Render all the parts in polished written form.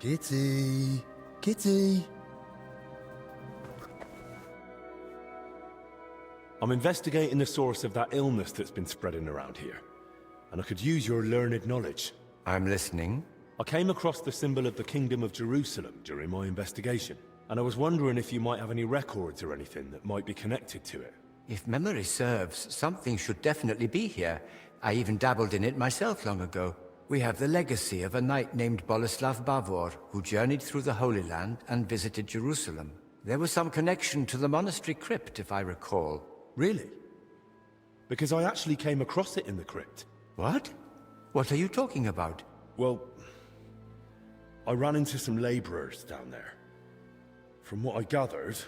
Kitty! Kitty! I'm investigating the source of that illness that's been spreading around here, and I could use your learned knowledge. I'm listening. I came across the symbol of the Kingdom of Jerusalem during my investigation, and I was wondering if you might have any records or anything that might be connected to it. If memory serves, something should definitely be here. I even dabbled in it myself long ago. We have the legacy of a knight named Boleslav Bavor, who journeyed through the Holy Land and visited Jerusalem. There was some connection to the monastery crypt, if I recall. Really? Because I actually came across it in the crypt. What? What are you talking about? Well, I ran into some laborers down there. From what I gathered,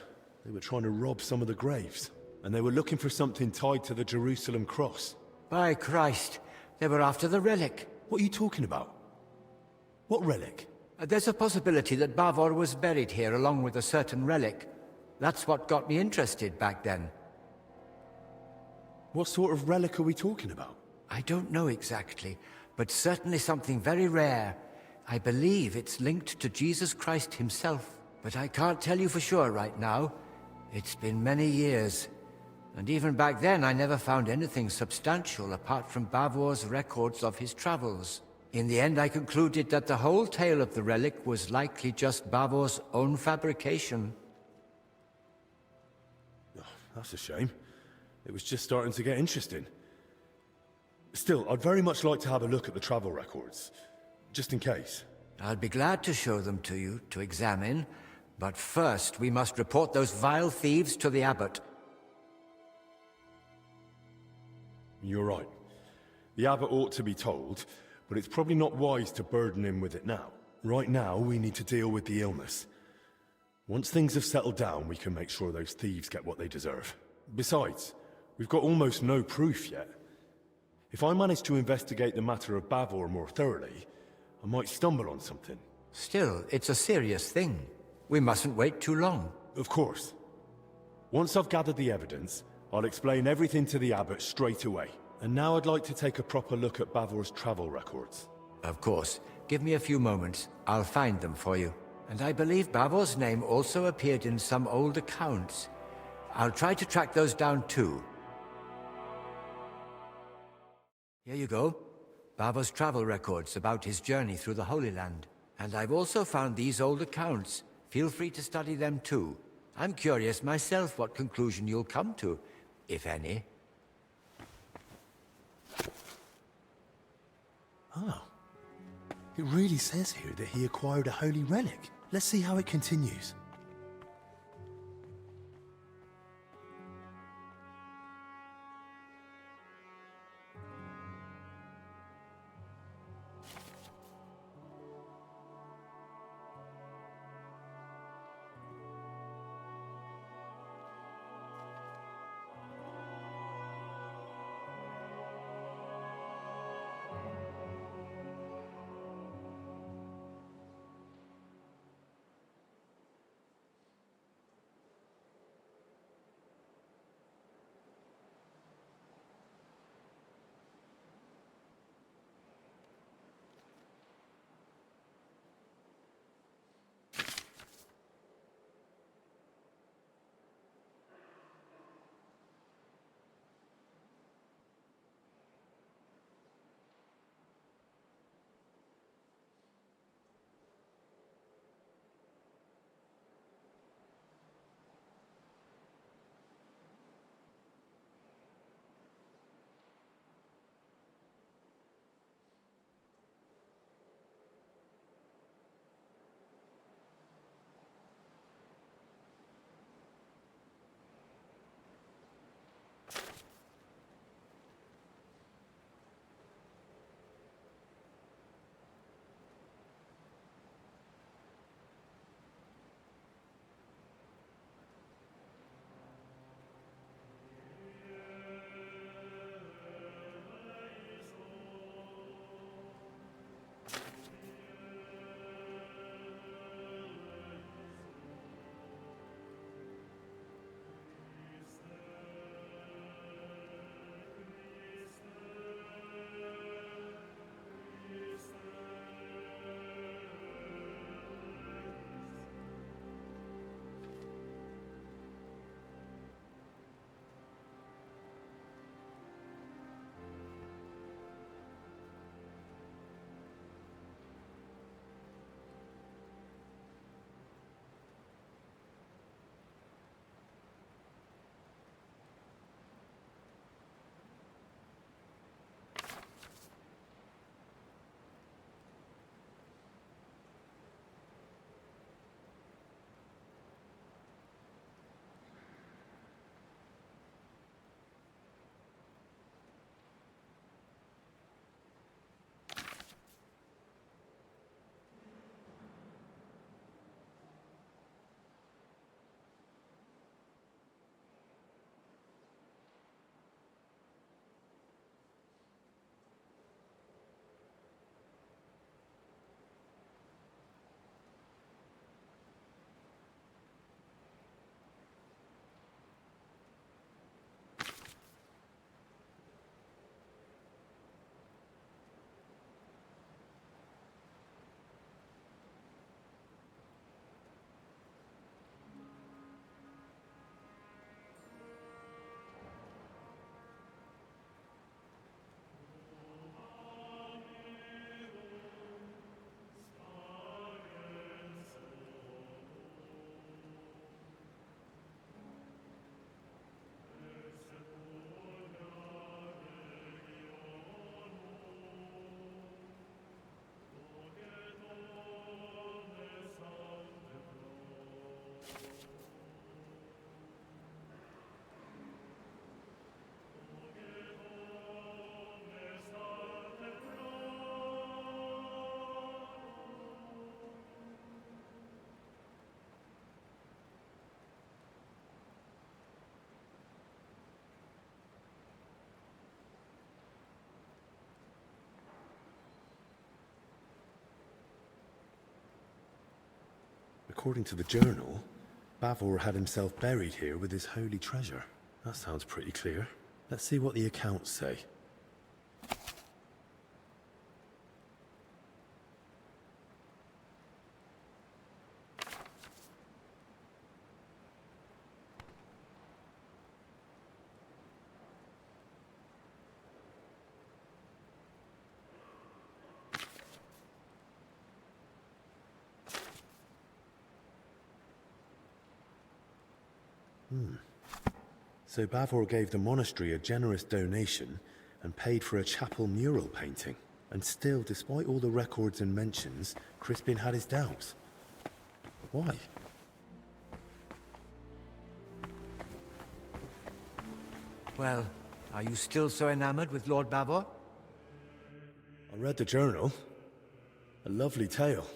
they were trying to rob some of the graves, and they were looking for something tied to the Jerusalem cross. By Christ, they were after the relic. What are you talking about? What relic? There's a possibility that Bavor was buried here along with a certain relic. That's what got me interested back then. What sort of relic are we talking about? I don't know exactly, but certainly something very rare. I believe it's linked to Jesus Christ himself, but I can't tell you for sure right now. It's been many years, and even back then I never found anything substantial apart from Bavor's records of his travels. In the end I concluded that the whole tale of the relic was likely just Bavor's own fabrication. Oh, that's a shame. It was just starting to get interesting. Still, I'd very much like to have a look at the travel records, just in case. I'll be glad to show them to you to examine, but first we must report those vile thieves to the abbot. You're right. The abbot ought to be told, but it's probably not wise to burden him with it now. Right now, we need to deal with the illness. Once things have settled down, we can make sure those thieves get what they deserve. Besides, we've got almost no proof yet. If I manage to investigate the matter of Bavor more thoroughly, I might stumble on something. Still, it's a serious thing. We mustn't wait too long. Of course. Once I've gathered the evidence, I'll explain everything to the abbot straight away. And now I'd like to take a proper look at Bavor's travel records. Of course. Give me a few moments. I'll find them for you. And I believe Bavor's name also appeared in some old accounts. I'll try to track those down too. Here you go. Bavor's travel records about his journey through the Holy Land. And I've also found these old accounts. Feel free to study them too. I'm curious myself what conclusion you'll come to, if any. Oh. It really says here that he acquired a holy relic. Let's see how it continues. according to the journal, Bavor had himself buried here with his holy treasure. That sounds pretty clear. Let's see what the accounts say. So Bavor gave the monastery a generous donation and paid for a chapel mural painting. And still, despite all the records and mentions, Crispin had his doubts. Why? Well, are you still so enamored with Lord Bavor? I read the journal. A lovely tale.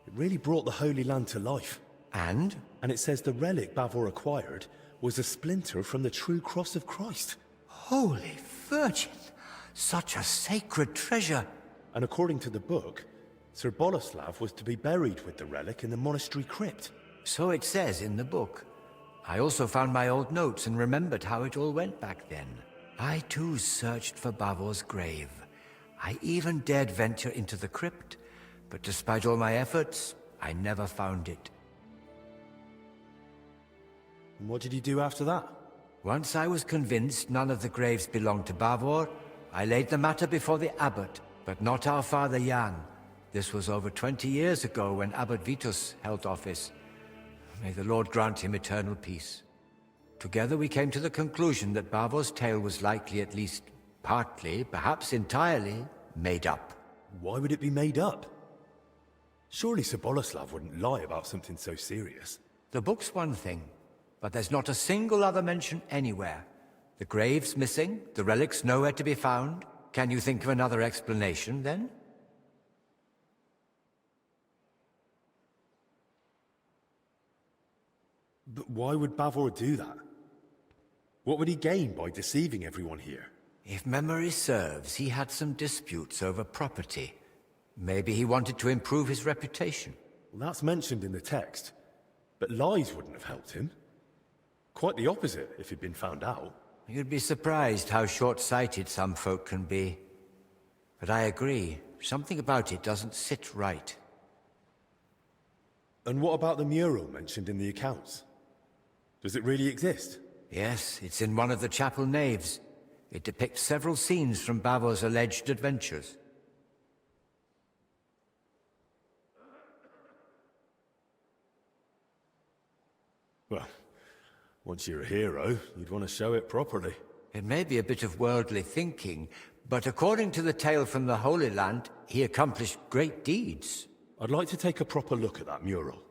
It really brought the Holy Land to life. And? And it says the relic Bavor acquired was a splinter from the true cross of Christ. Holy Virgin! Such a sacred treasure! And according to the book, Sir Boleslav was to be buried with the relic in the monastery crypt. So it says in the book. I also found my old notes and remembered how it all went back then. I too searched for Bavor's grave. I even dared venture into the crypt, but despite all my efforts, I never found it. And what did you do after that? Once I was convinced none of the graves belonged to Bavor, I laid the matter before the abbot, but not our father Jan. This was over 20 years ago when Abbot Vitus held office. May the Lord grant him eternal peace. Together we came to the conclusion that Bavor's tale was likely at least partly, perhaps entirely, made up. Why would it be made up? Surely Sir Boleslav wouldn't lie about something so serious. The book's one thing, but there's not a single other mention anywhere. The grave's missing, the relic's nowhere to be found. Can you think of another explanation, then? But why would Bavor do that? What would he gain by deceiving everyone here? If memory serves, he had some disputes over property. Maybe he wanted to improve his reputation. Well, that's mentioned in the text, but lies wouldn't have helped him. Quite the opposite if he'd been found out. You'd be surprised how short-sighted some folk can be. But I agree, something about it doesn't sit right. And what about the mural mentioned in the accounts? Does it really exist? Yes, it's in one of the chapel naves. It depicts several scenes from Bavor's alleged adventures. Well, once you're a hero, you'd want to show it properly. It may be a bit of worldly thinking, but according to the tale from the Holy Land, he accomplished great deeds. I'd like to take a proper look at that mural.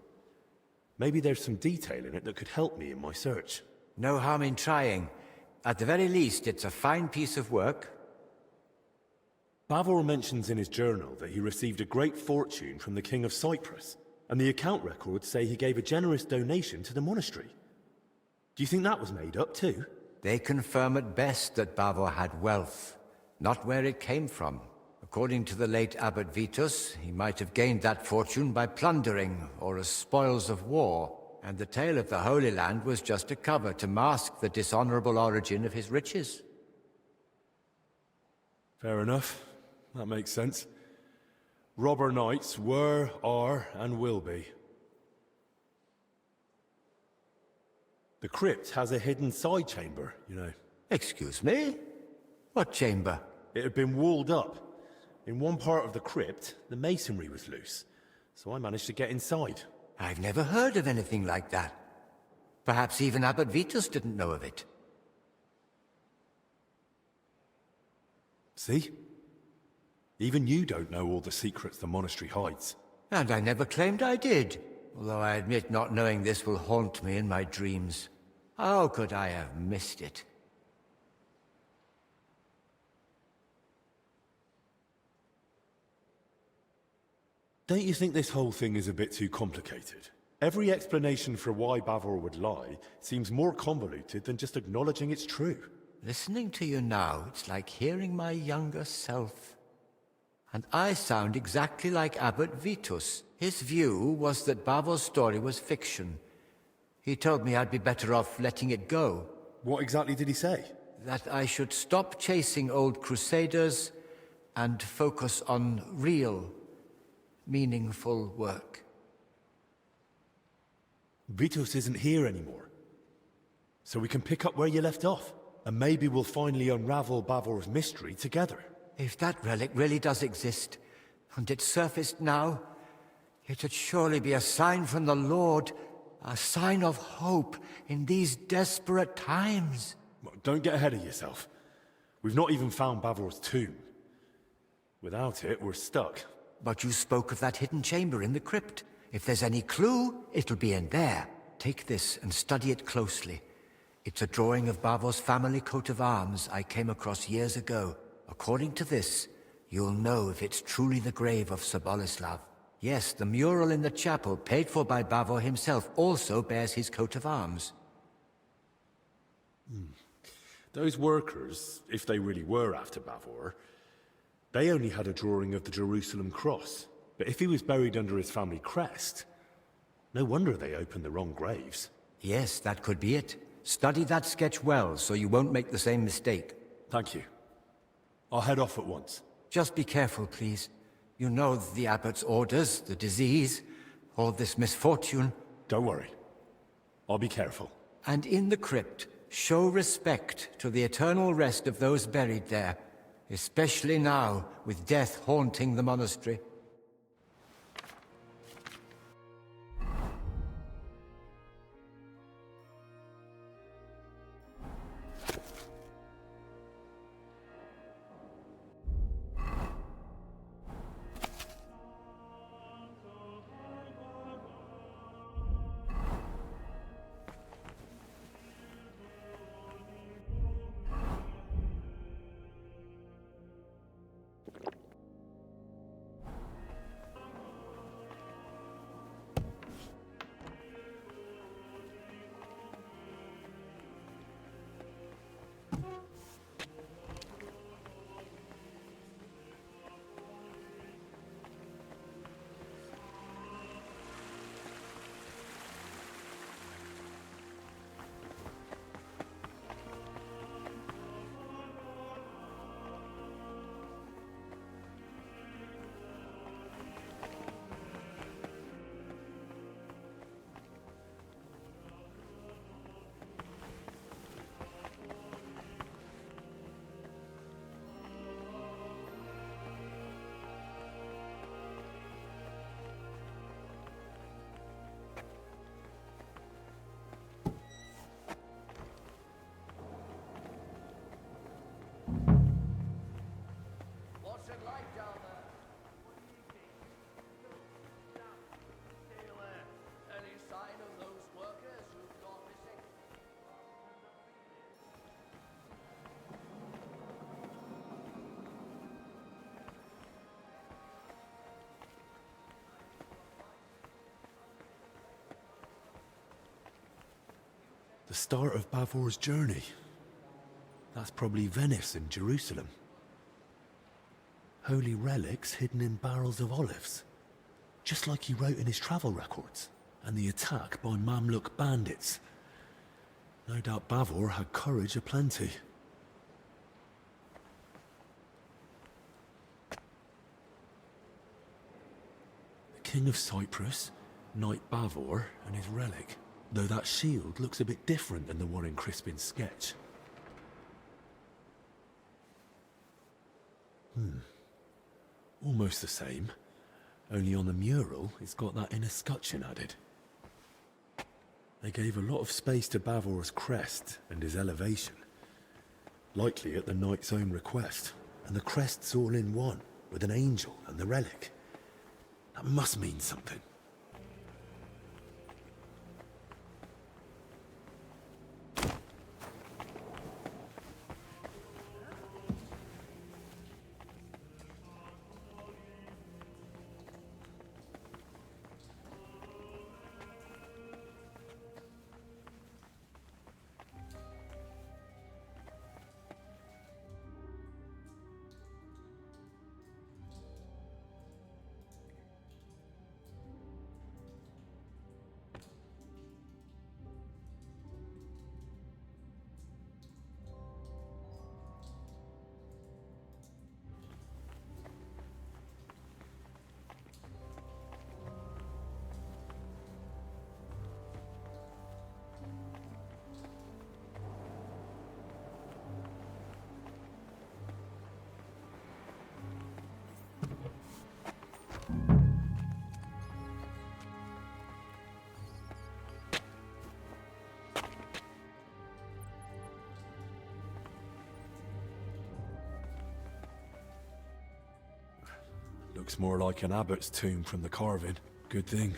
Maybe there's some detail in it that could help me in my search. No harm in trying. At the very least, it's a fine piece of work. Bavor mentions in his journal that he received a great fortune from the King of Cyprus, and the account records say he gave a generous donation to the monastery. Do you think that was made up too? They confirm at best that Bavor had wealth, not where it came from. According to the late Abbot Vitus, he might have gained that fortune by plundering or as spoils of war, and the tale of the Holy Land was just a cover to mask the dishonorable origin of his riches. Fair enough. That makes sense. Robber knights were, are, and will be. The crypt has a hidden side chamber, you know. Excuse me? What chamber? It had been walled up. In one part of the crypt, the masonry was loose, so I managed to get inside. I've never heard of anything like that. Perhaps even Abbot Vitus didn't know of it. See? Even you don't know all the secrets the monastery hides. And I never claimed I did, although I admit not knowing this will haunt me in my dreams. How could I have missed it? Don't you think this whole thing is a bit too complicated? Every explanation for why Bavor would lie seems more convoluted than just acknowledging it's true. Listening to you now, it's like hearing my younger self. And I sound exactly like Abbot Vitus. His view was that Bavor's story was fiction. He told me I'd be better off letting it go. What exactly did he say? That I should stop chasing old crusaders and focus on real, meaningful work. Vitus isn't here anymore. So we can pick up where you left off. And maybe we'll finally unravel Bavor's mystery together. If that relic really does exist, and it's surfaced now, it'd surely be a sign from the Lord, a sign of hope in these desperate times. Don't get ahead of yourself. We've not even found Bavor's tomb. Without it, we're stuck. But you spoke of that hidden chamber in the crypt. If there's any clue, it'll be in there. Take this and study it closely. It's a drawing of Bavor's family coat of arms I came across years ago. According to this, you'll know if it's truly the grave of Sir Boleslav. Yes, the mural in the chapel, paid for by Bavor himself, also bears his coat of arms. Those workers, if they really were after Bavor, they only had a drawing of the Jerusalem cross. But if he was buried under his family crest, no wonder they opened the wrong graves. Yes, that could be it. Study that sketch well, so you won't make the same mistake. Thank you. I'll head off at once. Just be careful, please. You know the abbot's orders, the disease, all this misfortune. Don't worry. I'll be careful. And in the crypt, show respect to the eternal rest of those buried there, especially now, with death haunting the monastery. The start of Bavor's journey. That's probably Venice and Jerusalem. Holy relics hidden in barrels of olives. Just like he wrote in his travel records. And the attack by Mamluk bandits. No doubt Bavor had courage aplenty. The King of Cyprus, Knight Bavor, and his relic. Though that shield looks a bit different than the one in Crispin's sketch. Almost the same, only on the mural it's got that inner scutcheon added. They gave a lot of space to Bavor's crest and his elevation. Likely at the knight's own request. And the crest's all in one, with an angel and the relic. That must mean something. Looks more like an abbot's tomb from the carving. Good thing.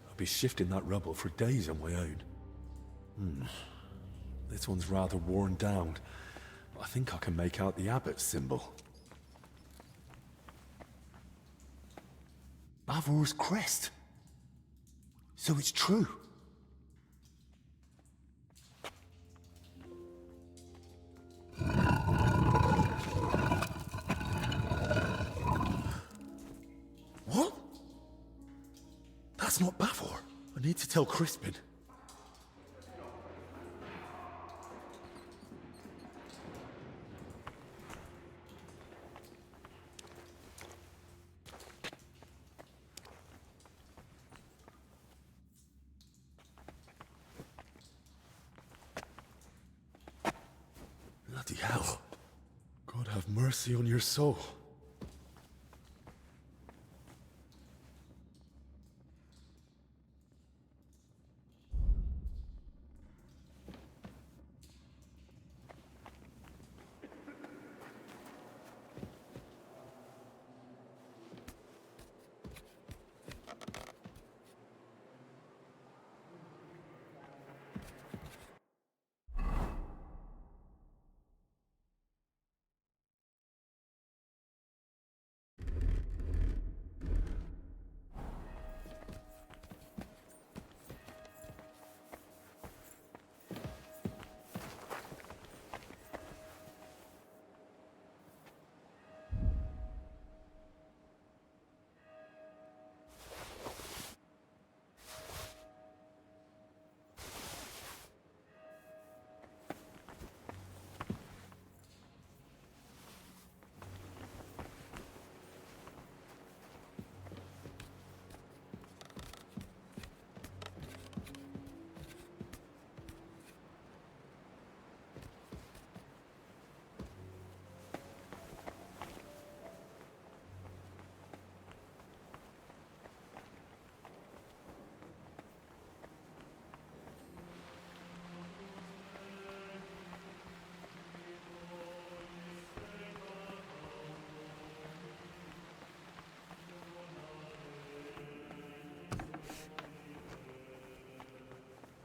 I'll be shifting that rubble for days on my own. This one's rather worn down. But I think I can make out the abbot's symbol. Bavor's crest. So it's true. What? That's not Bavor. I need to tell Crispin. Bloody hell. God have mercy on your soul.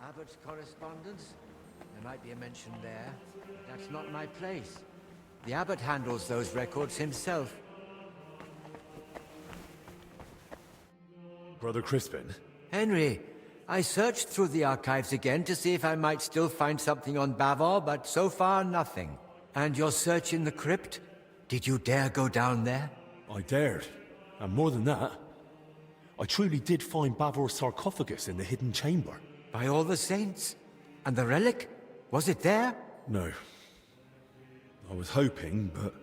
Abbott's correspondence? There might be a mention there, but that's not my place. The abbot handles those records himself. Brother Crispin? Henry, I searched through the archives again to see if I might still find something on Bavor, but so far nothing. And your search in the crypt? Did you dare go down there? I dared. And more than that, I truly did find Bavor's sarcophagus in the hidden chamber. By all the saints? And the relic? Was it there? No. I was hoping, but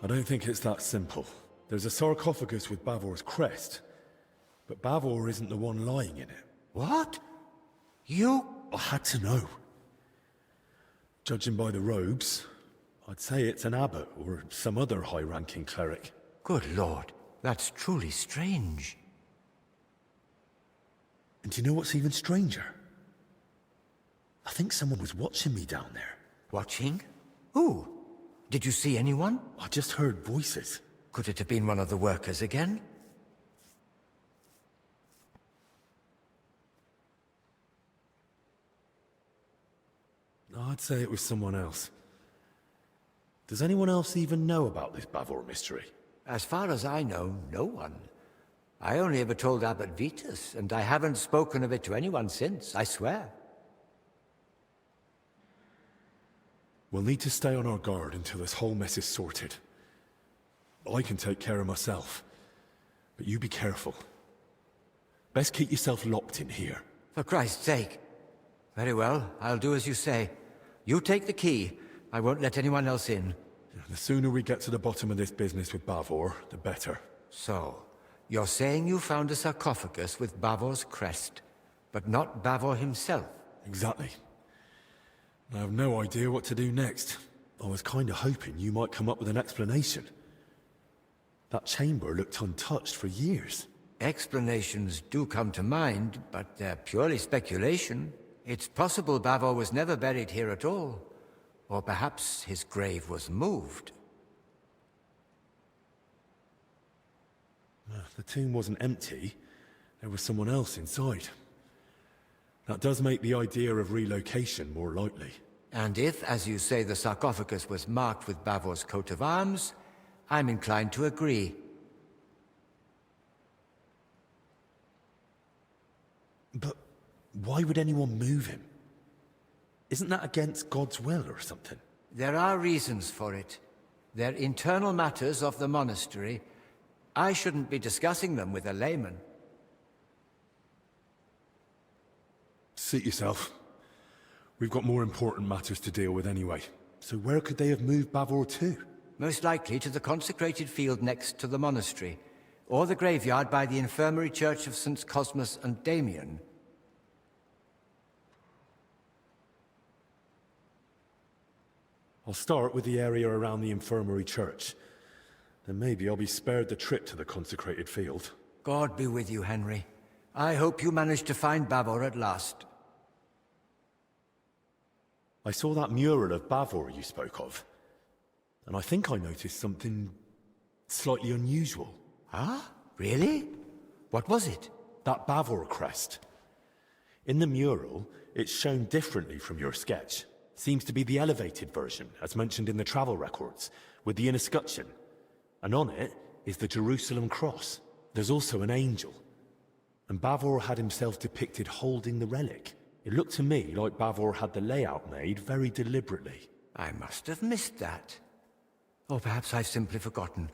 I don't think it's that simple. There's a sarcophagus with Bavor's crest, but Bavor isn't the one lying in it. What? You? I had to know. Judging by the robes, I'd say it's an abbot or some other high-ranking cleric. Good Lord, that's truly strange. And do you know what's even stranger? I think someone was watching me down there. Watching? Who? Did you see anyone? I just heard voices. Could it have been one of the workers again? I'd say it was someone else. Does anyone else even know about this Bavor mystery? As far as I know, no one. I only ever told Abbot Vitus, and I haven't spoken of it to anyone since, I swear. We'll need to stay on our guard until this whole mess is sorted. I can take care of myself, but you be careful. Best keep yourself locked in here. For Christ's sake. Very well, I'll do as you say. You take the key. I won't let anyone else in. The sooner we get to the bottom of this business with Bavor, the better. So, you're saying you found a sarcophagus with Bavor's crest, but not Bavor himself? Exactly. I have no idea what to do next. I was kinda hoping you might come up with an explanation. That chamber looked untouched for years. Explanations do come to mind, but they're purely speculation. It's possible Bavor was never buried here at all. Or perhaps his grave was moved. The tomb wasn't empty. There was someone else inside. That does make the idea of relocation more likely. And if, as you say, the sarcophagus was marked with Bavor's coat of arms, I'm inclined to agree. But why would anyone move him? Isn't that against God's will or something? There are reasons for it. They're internal matters of the monastery. I shouldn't be discussing them with a layman. Suit yourself. We've got more important matters to deal with anyway. So where could they have moved Bavor to? Most likely to the consecrated field next to the monastery, or the graveyard by the infirmary church of St. Cosmas and Damian. I'll start with the area around the infirmary church. Then maybe I'll be spared the trip to the consecrated field. God be with you, Henry. I hope you manage to find Bavor at last. I saw that mural of Bavor you spoke of, and I think I noticed something slightly unusual. Ah? Really? What was it? That Bavor crest. In the mural, it's shown differently from your sketch. Seems to be the elevated version, as mentioned in the travel records, with the inner scutcheon. And on it is the Jerusalem cross. There's also an angel. And Bavor had himself depicted holding the relic. It looked to me like Bavor had the layout made very deliberately. I must have missed that. Or perhaps I've simply forgotten.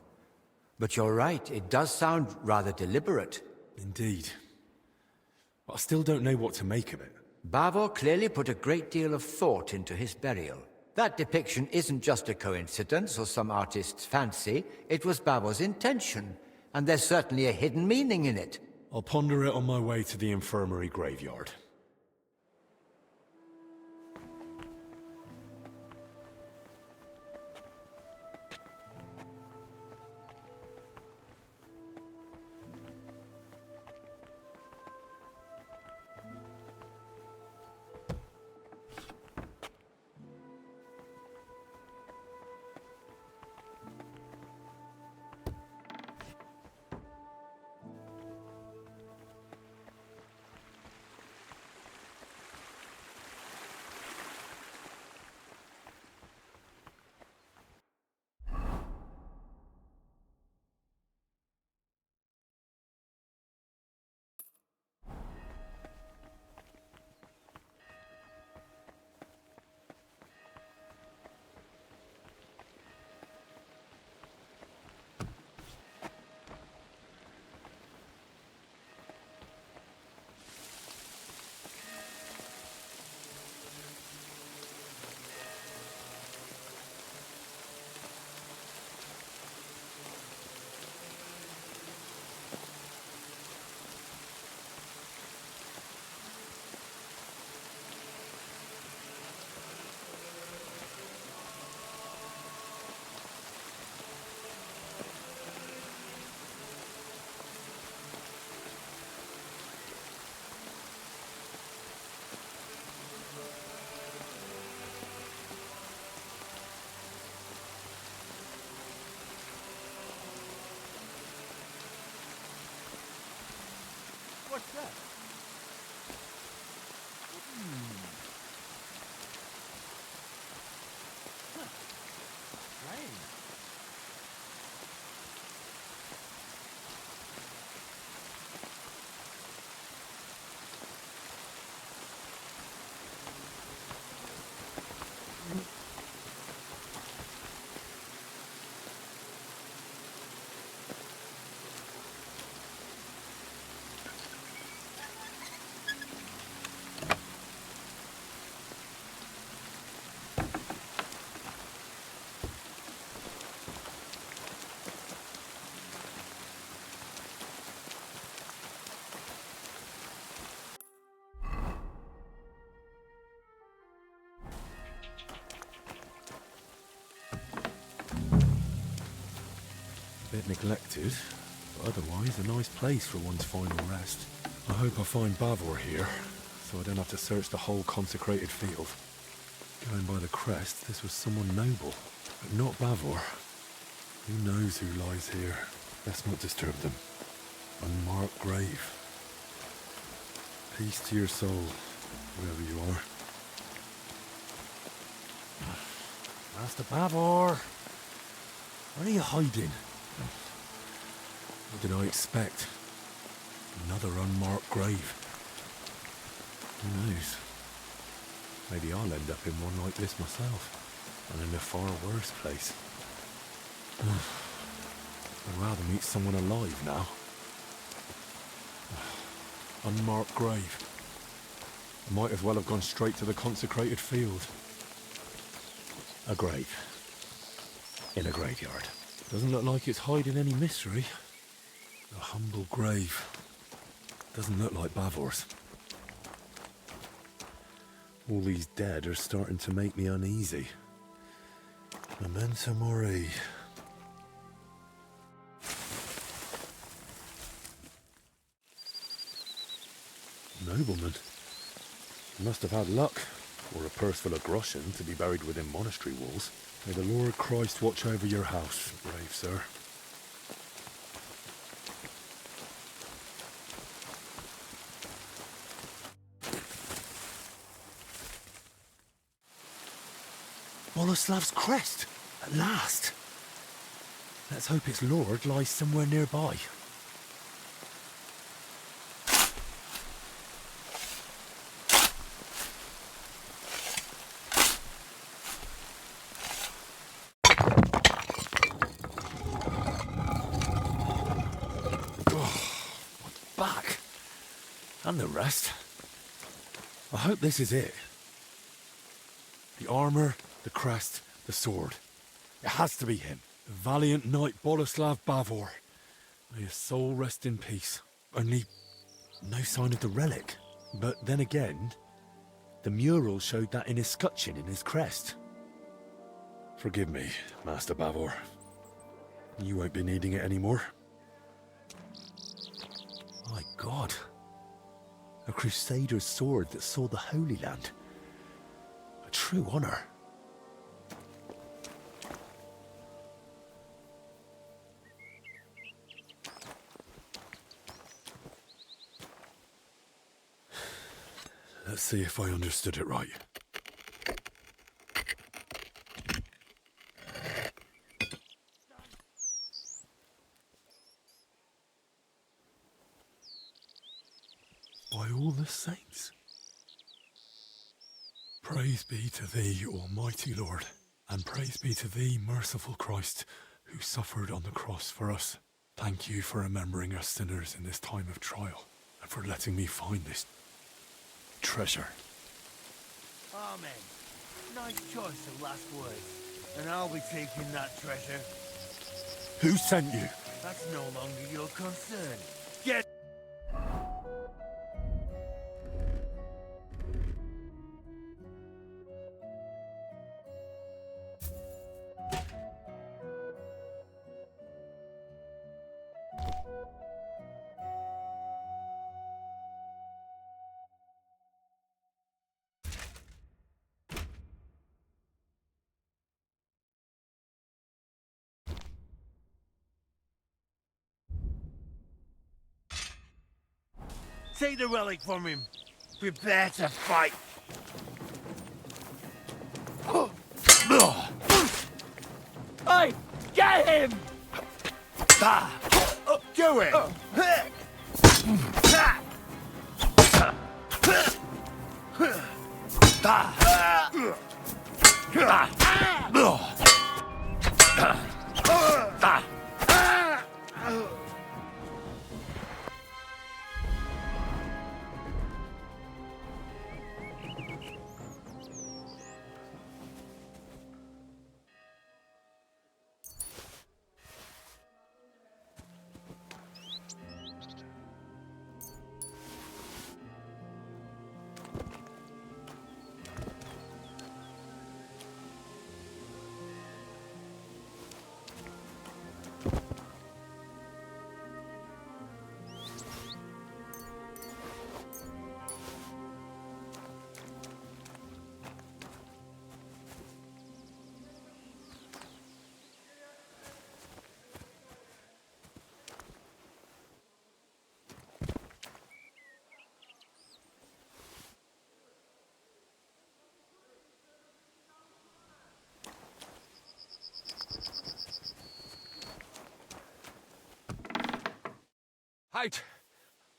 But you're right, it does sound rather deliberate. Indeed. But I still don't know what to make of it. Bavor clearly put a great deal of thought into his burial. That depiction isn't just a coincidence or some artist's fancy. It was Bavor's intention, and there's certainly a hidden meaning in it. I'll ponder it on my way to the infirmary graveyard. What's that? Strange. Bit neglected, but otherwise a nice place for one's final rest. I hope I find Bavor here, so I don't have to search the whole consecrated field. Going by the crest, this was someone noble, but not Bavor. Who knows who lies here? Best not disturb them. Unmarked grave. Peace to your soul, wherever you are. Master Bavor! Where are you hiding? What did I expect? Another unmarked grave. Who knows? Maybe I'll end up in one like this myself, and in a far worse place. I'd rather meet someone alive now. Unmarked grave. I might as well have gone straight to the consecrated field. A grave. In a graveyard. Doesn't look like it's hiding any mystery. A humble grave. Doesn't look like Bavor's. All these dead are starting to make me uneasy. Memento mori. Nobleman. Must have had luck, or a purse full of groschen to be buried within monastery walls. May the Lord Christ watch over your house, brave sir. Boleslav's crest, at last. Let's hope its lord lies somewhere nearby. Back. And the rest. I hope this is it. The armor, the crest, the sword. It has to be him. The valiant knight Boleslav Bavor. May his soul rest in peace. Only no sign of the relic. But then again, the mural showed that in escutcheon in his crest. Forgive me, Master Bavor. You won't be needing it anymore. My God. A crusader's sword that saw the Holy Land. A true honor. Let's see if I understood it right. By all the saints. Praise be to thee, Almighty Lord, and praise be to thee, merciful Christ, who suffered on the cross for us. Thank you for remembering us sinners in this time of trial, and for letting me find this treasure. Amen. Nice choice of last words. And I'll be taking that treasure. Who sent you? That's no longer your concern. Get... Take the relic from him. Prepare to fight. Hey! Get him! Do it!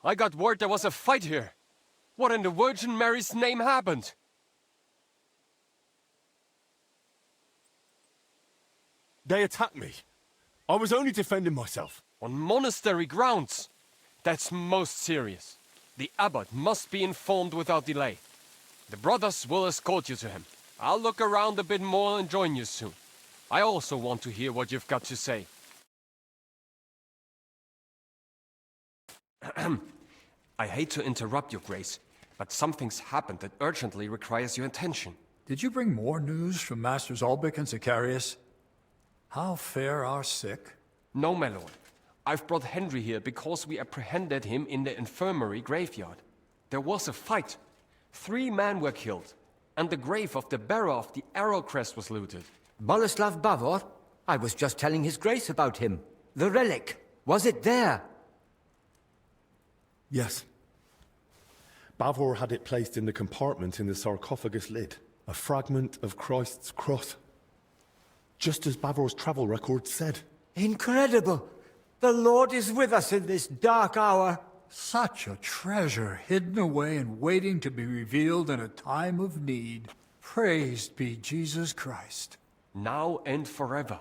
I got word there was a fight here. What in the Virgin Mary's name happened? They attacked me. I was only defending myself. On monastery grounds? That's most serious. The abbot must be informed without delay. The brothers will escort you to him. I'll look around a bit more and join you soon. I also want to hear what you've got to say. I hate to interrupt your grace, but something's happened that urgently requires your attention. Did you bring more news from Masters Albic and Zacharias? How fare our sick? No, my lord. I've brought Henry here because we apprehended him in the infirmary graveyard. There was a fight. 3 men were killed, and the grave of the bearer of the arrow crest was looted. Boleslav Bavor? I was just telling his grace about him. The relic. Was it there? Yes. Bavor had it placed in the compartment in the sarcophagus lid. A fragment of Christ's cross. Just as Bavor's travel records said. Incredible! The Lord is with us in this dark hour. Such a treasure hidden away and waiting to be revealed in a time of need. Praised be Jesus Christ. Now and forever.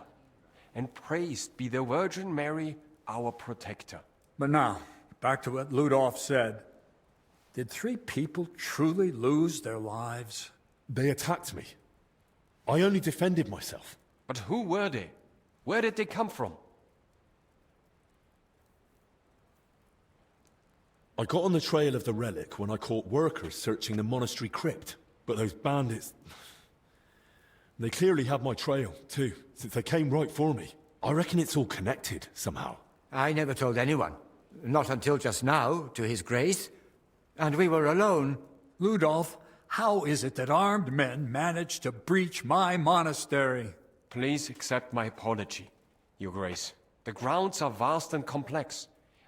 And praised be the Virgin Mary, our protector. But now, back to what Ludolf said. Did 3 people truly lose their lives? They attacked me. I only defended myself. But who were they? Where did they come from? I got on the trail of the relic when I caught workers searching the monastery crypt. But those bandits... They clearly had my trail, too, since they came right for me. I reckon it's all connected, somehow. I never told anyone. Not until just now, to his grace. And we were alone. Ludolf, how is it that armed men managed to breach my monastery? Please accept my apology, Your Grace. The grounds are vast and complex,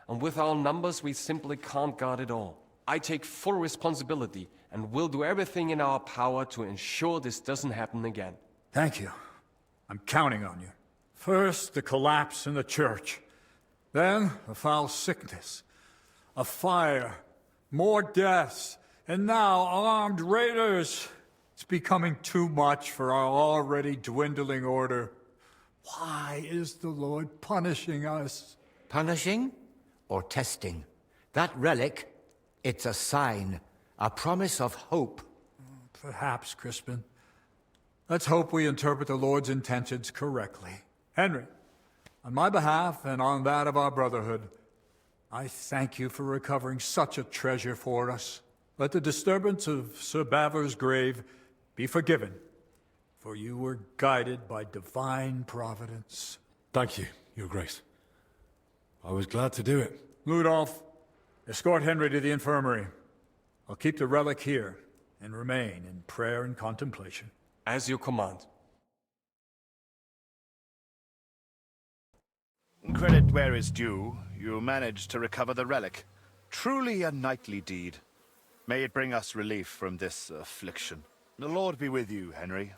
and with our numbers we simply can't guard it all. I take full responsibility and will do everything in our power to ensure this doesn't happen again. Thank you. I'm counting on you. First, the collapse in the church. Then, a foul sickness. A fire. More deaths. And now, armed raiders. It's becoming too much for our already dwindling order. Why is the Lord punishing us? Punishing or testing? That relic, it's a sign. A promise of hope. Perhaps, Crispin. Let's hope we interpret the Lord's intentions correctly. Henry, on my behalf and on that of our Brotherhood, I thank you for recovering such a treasure for us. Let the disturbance of Sir Bavor's grave be forgiven, for you were guided by divine providence. Thank you, Your Grace. I was glad to do it. Ludolf, escort Henry to the infirmary. I'll keep the relic here and remain in prayer and contemplation. As you command. Credit where is due, you managed to recover the relic. Truly a knightly deed. May it bring us relief from this affliction. The Lord be with you, Henry.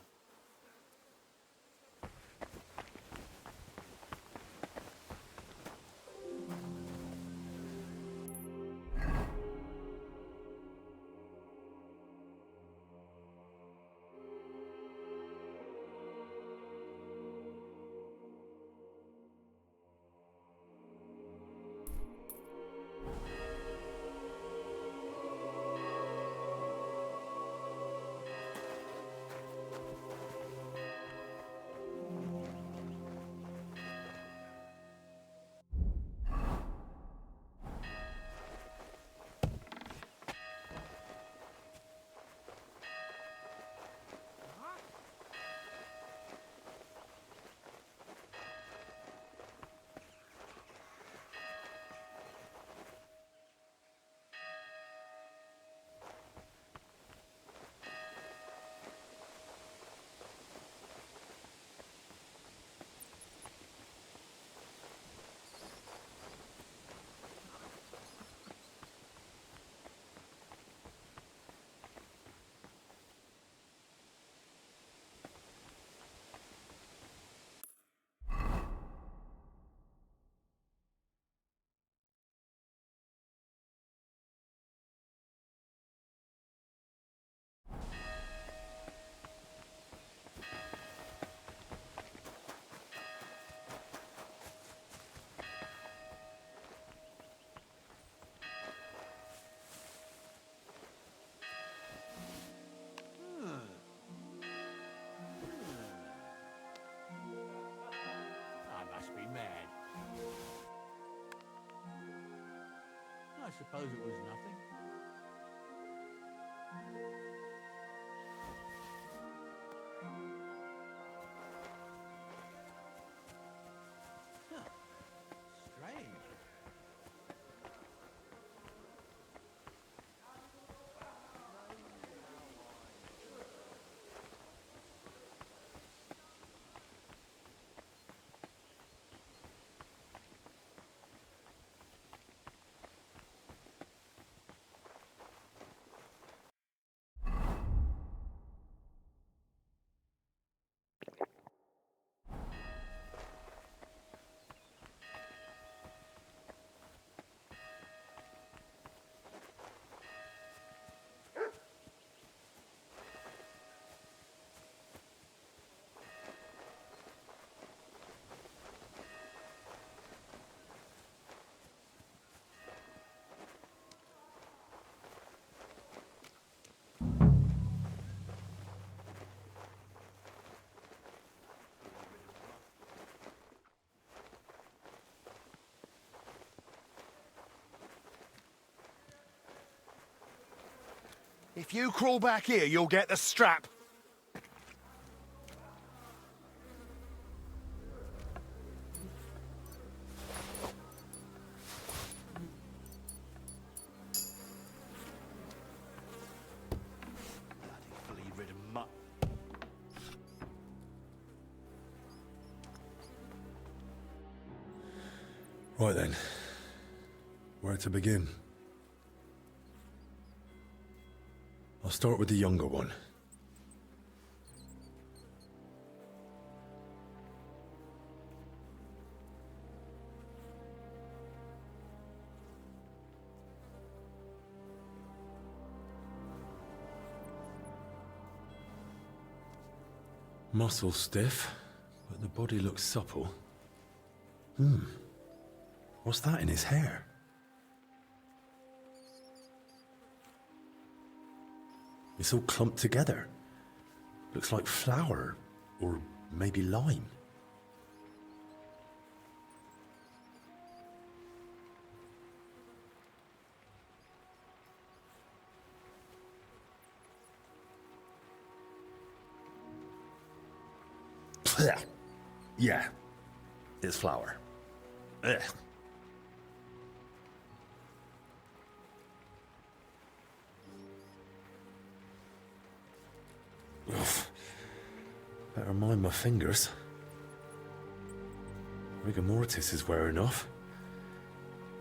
suppose it was nothing. Huh. Strange. If you crawl back here, you'll get the strap. Bloody flea-ridden mutt. Right then. Where to begin? I'll start with the younger one. Muscle stiff, but the body looks supple. What's that in his hair? It's all clumped together. Looks like flour, or maybe lime. Yeah, it's flour. Ugh. Oof. Better mind my fingers. Rigor mortis is wearing off.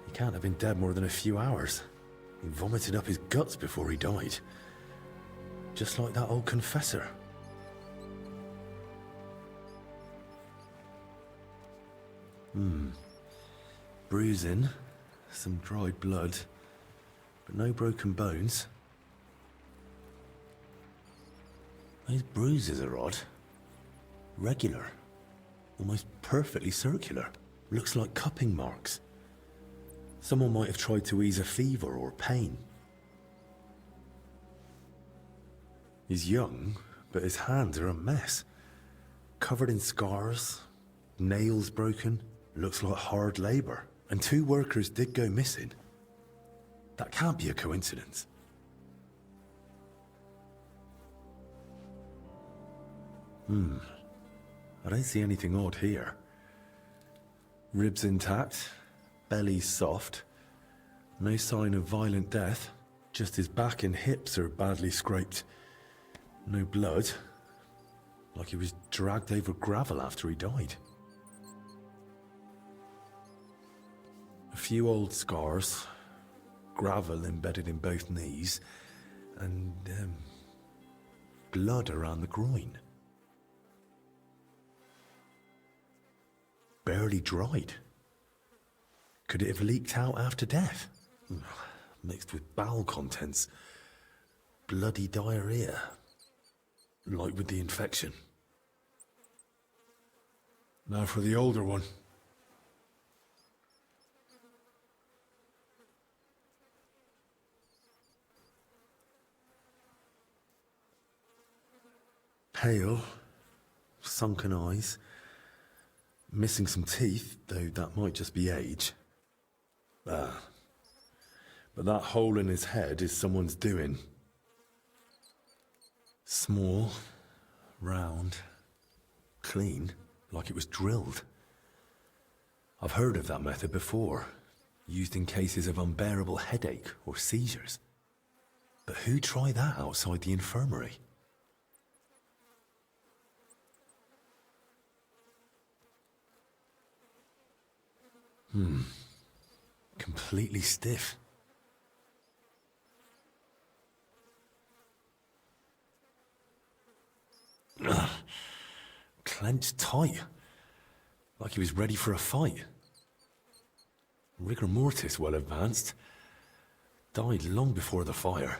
He can't have been dead more than a few hours. He vomited up his guts before he died. Just like that old confessor. Bruising, some dried blood, but no broken bones. Those bruises are odd. Regular. Almost perfectly circular. Looks like cupping marks. Someone might have tried to ease a fever or pain. He's young, but his hands are a mess. Covered in scars, nails broken, looks like hard labor. And 2 workers did go missing. That can't be a coincidence. I don't see anything odd here. Ribs intact, belly soft. No sign of violent death. Just his back and hips are badly scraped. No blood. Like he was dragged over gravel after he died. A few old scars, gravel embedded in both knees, and blood around the groin. Barely dried. Could it have leaked out after death? Mixed with bowel contents. Bloody diarrhea. Like with the infection. Now for the older one. Pale, sunken eyes, missing some teeth, though that might just be age. But that hole in his head is someone's doing. Small, round, clean, like it was drilled. I've heard of that method before, used in cases of unbearable headache or seizures. But who tried that outside the infirmary? Completely stiff. Ugh. Clenched tight. Like he was ready for a fight. Rigor mortis well advanced. Died long before the fire.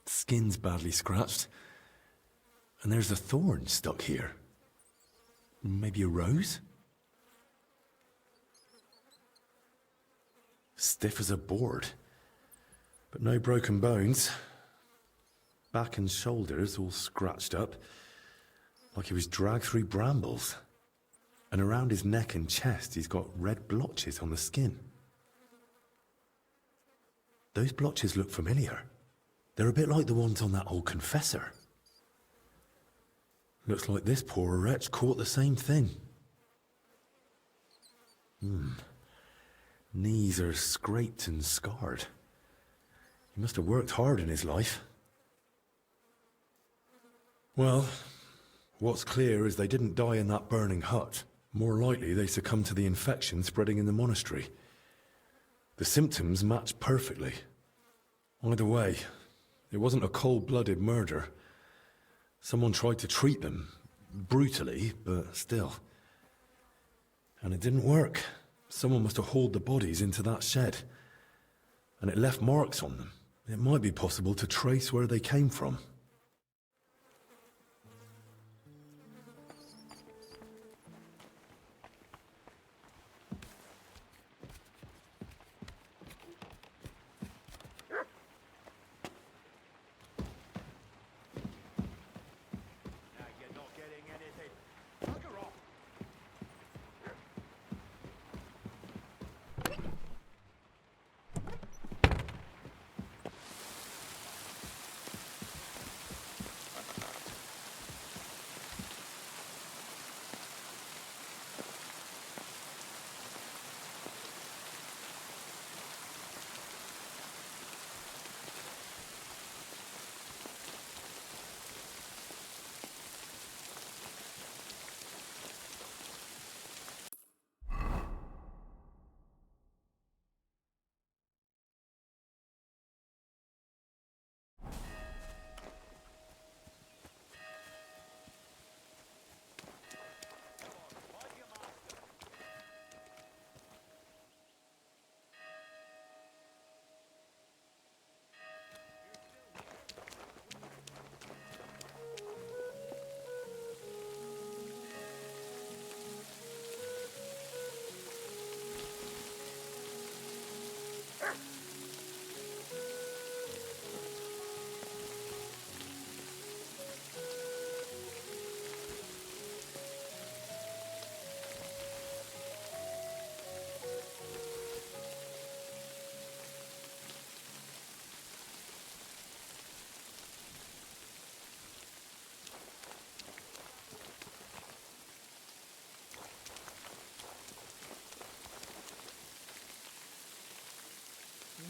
Skin's badly scratched. And there's a thorn stuck here. Maybe a rose? Stiff as a board. But no broken bones. Back and shoulders all scratched up. Like he was dragged through brambles. And around his neck and chest he's got red blotches on the skin. Those blotches look familiar. They're a bit like the ones on that old confessor. Looks like this poor wretch caught the same thing. Knees are scraped and scarred. He must have worked hard in his life. Well, what's clear is they didn't die in that burning hut. More likely they succumbed to the infection spreading in the monastery. The symptoms match perfectly. Either way, it wasn't a cold-blooded murder. Someone tried to treat them, brutally, but still. And it didn't work. Someone must have hauled the bodies into that shed. And it left marks on them. It might be possible to trace where they came from.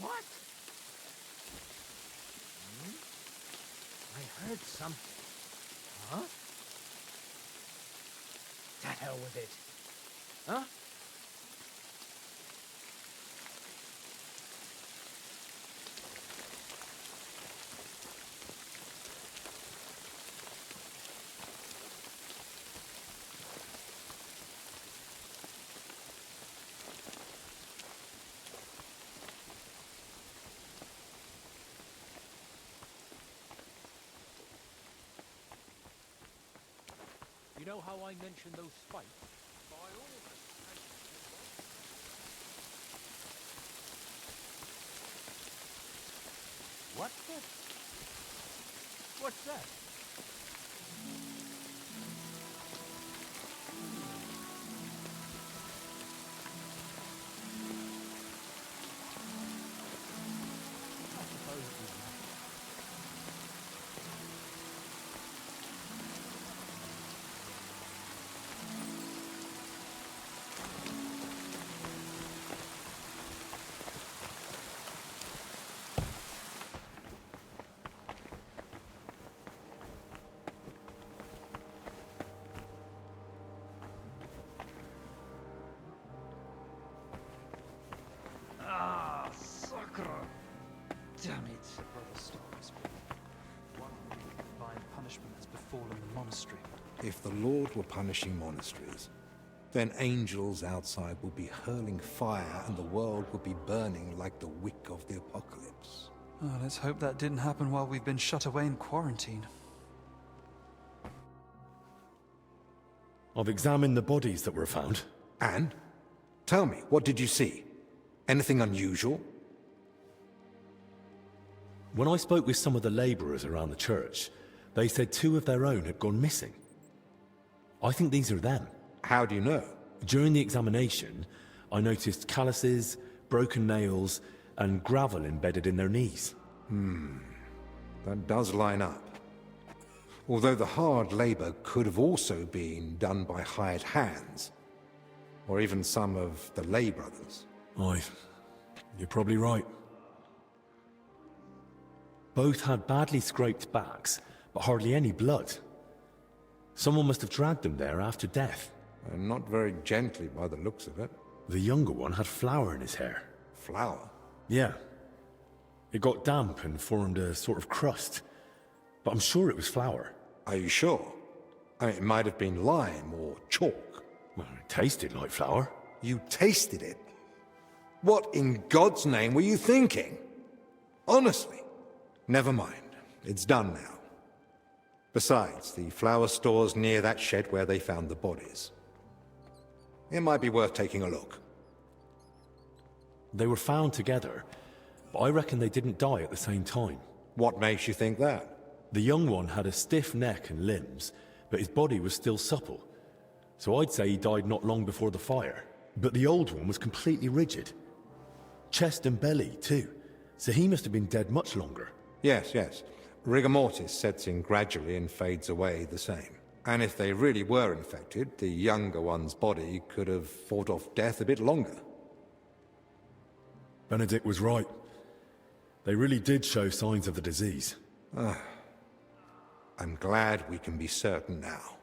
What? I heard something. Huh? To hell with it. Huh? You know how I mentioned those spikes? What the? What's that? If the Lord were punishing monasteries, then angels outside would be hurling fire and the world would be burning like the wick of the apocalypse. Oh, let's hope that didn't happen while we've been shut away in quarantine. I've examined the bodies that were found. And? Tell me, what did you see? Anything unusual? When I spoke with some of the labourers around the church, they said 2 of their own had gone missing. I think these are them. How do you know? During the examination, I noticed calluses, broken nails, and gravel embedded in their knees. That does line up. Although the hard labor could have also been done by hired hands, or even some of the lay brothers. Aye, you're probably right. Both had badly scraped backs, but hardly any blood. Someone must have dragged them there after death. And not very gently by the looks of it. The younger one had flour in his hair. Flour? Yeah. It got damp and formed a sort of crust. But I'm sure it was flour. Are you sure? I mean, it might have been lime or chalk. Well, it tasted like flour. You tasted it? What in God's name were you thinking? Honestly. Never mind. It's done now. Besides, the flour store's near that shed where they found the bodies. It might be worth taking a look. They were found together, but I reckon they didn't die at the same time. What makes you think that? The young one had a stiff neck and limbs, but his body was still supple. So I'd say he died not long before the fire. But the old one was completely rigid. Chest and belly, too. So he must have been dead much longer. Yes. Rigor mortis sets in gradually and fades away the same. And if they really were infected, the younger one's body could have fought off death a bit longer. Benedict was right. They really did show signs of the disease. I'm glad we can be certain now.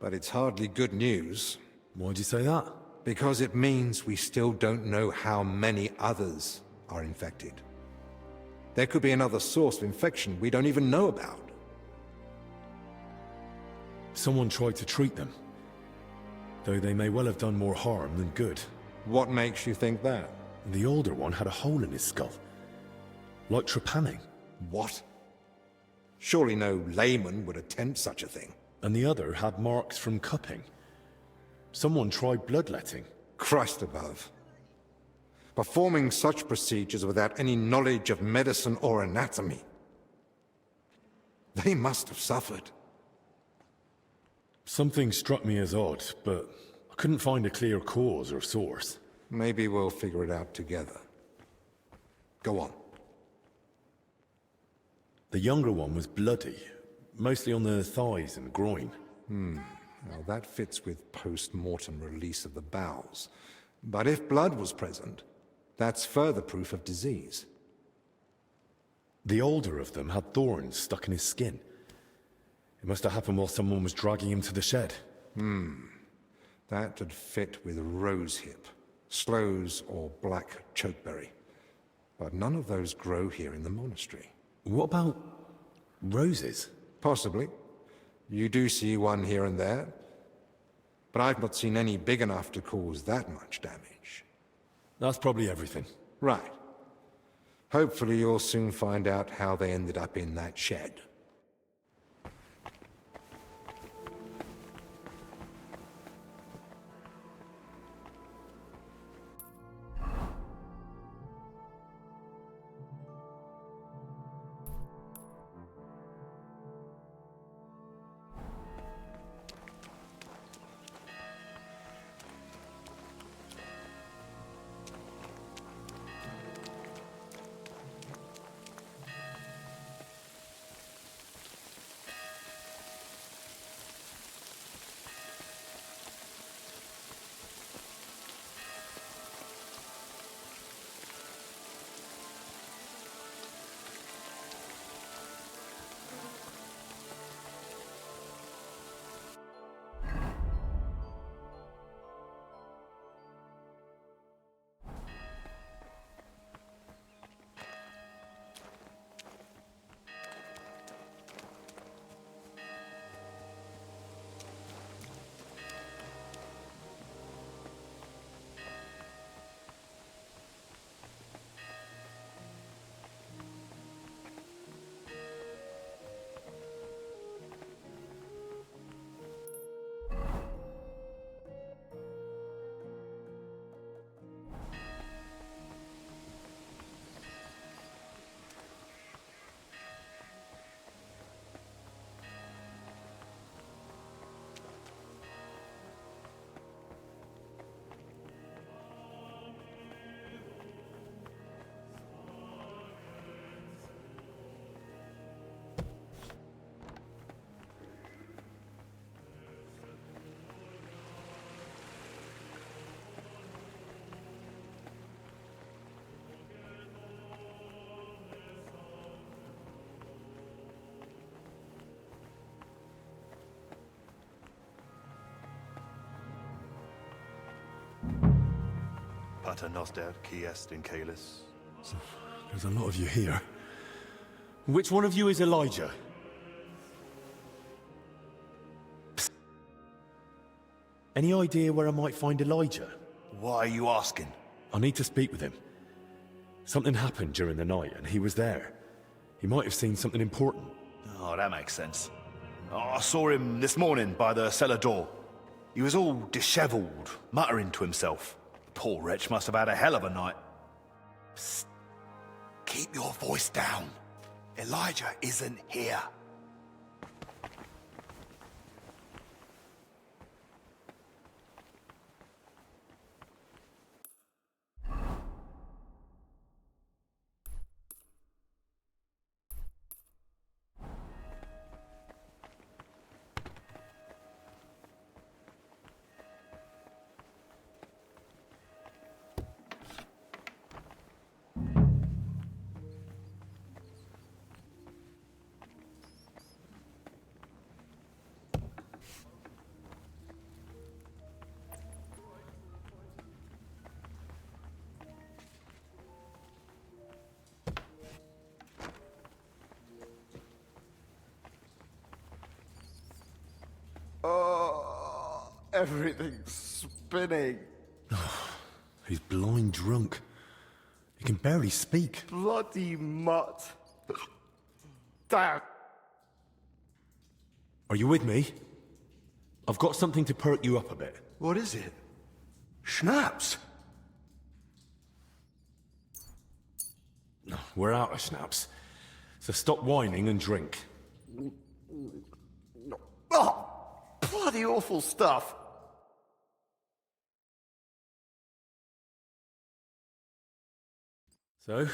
But it's hardly good news. Why'd you say that? Because it means we still don't know how many others are infected. There could be another source of infection we don't even know about. Someone tried to treat them. Though they may well have done more harm than good. What makes you think that? The older one had a hole in his skull. Like trepanning. What? Surely no layman would attempt such a thing. And the other had marks from cupping. Someone tried bloodletting. Christ above. Performing such procedures without any knowledge of medicine or anatomy. They must have suffered. Something struck me as odd, but I couldn't find a clear cause or source. Maybe we'll figure it out together. Go on. The younger one was bloody, mostly on the thighs and groin. Now that fits with post-mortem release of the bowels. But if blood was present, that's further proof of disease. The older of them had thorns stuck in his skin. It must have happened while someone was dragging him to the shed. That'd fit with rosehip, sloes, or black chokeberry. But none of those grow here in the monastery. What about roses? Possibly. You do see one here and there. But I've not seen any big enough to cause that much damage. That's probably everything. Right. Hopefully you'll soon find out how they ended up in that shed. Pater noster qui est in caelis. There's a lot of you here. Which one of you is Elijah? Psst. Any idea where I might find Elijah? Why are you asking? I need to speak with him. Something happened during the night, and he was there. He might have seen something important. Oh, that makes sense. Oh, I saw him this morning by the cellar door. He was all dishevelled, muttering to himself. The poor wretch must have had a hell of a night. Psst. Keep your voice down. Elijah isn't here. Oh, everything's spinning. He's blind drunk. He can barely speak. Bloody mutt. Damn. Are you with me? I've got something to perk you up a bit. What is it? Schnapps? We're out of schnapps. So stop whining and drink. Oh, bloody awful stuff. So,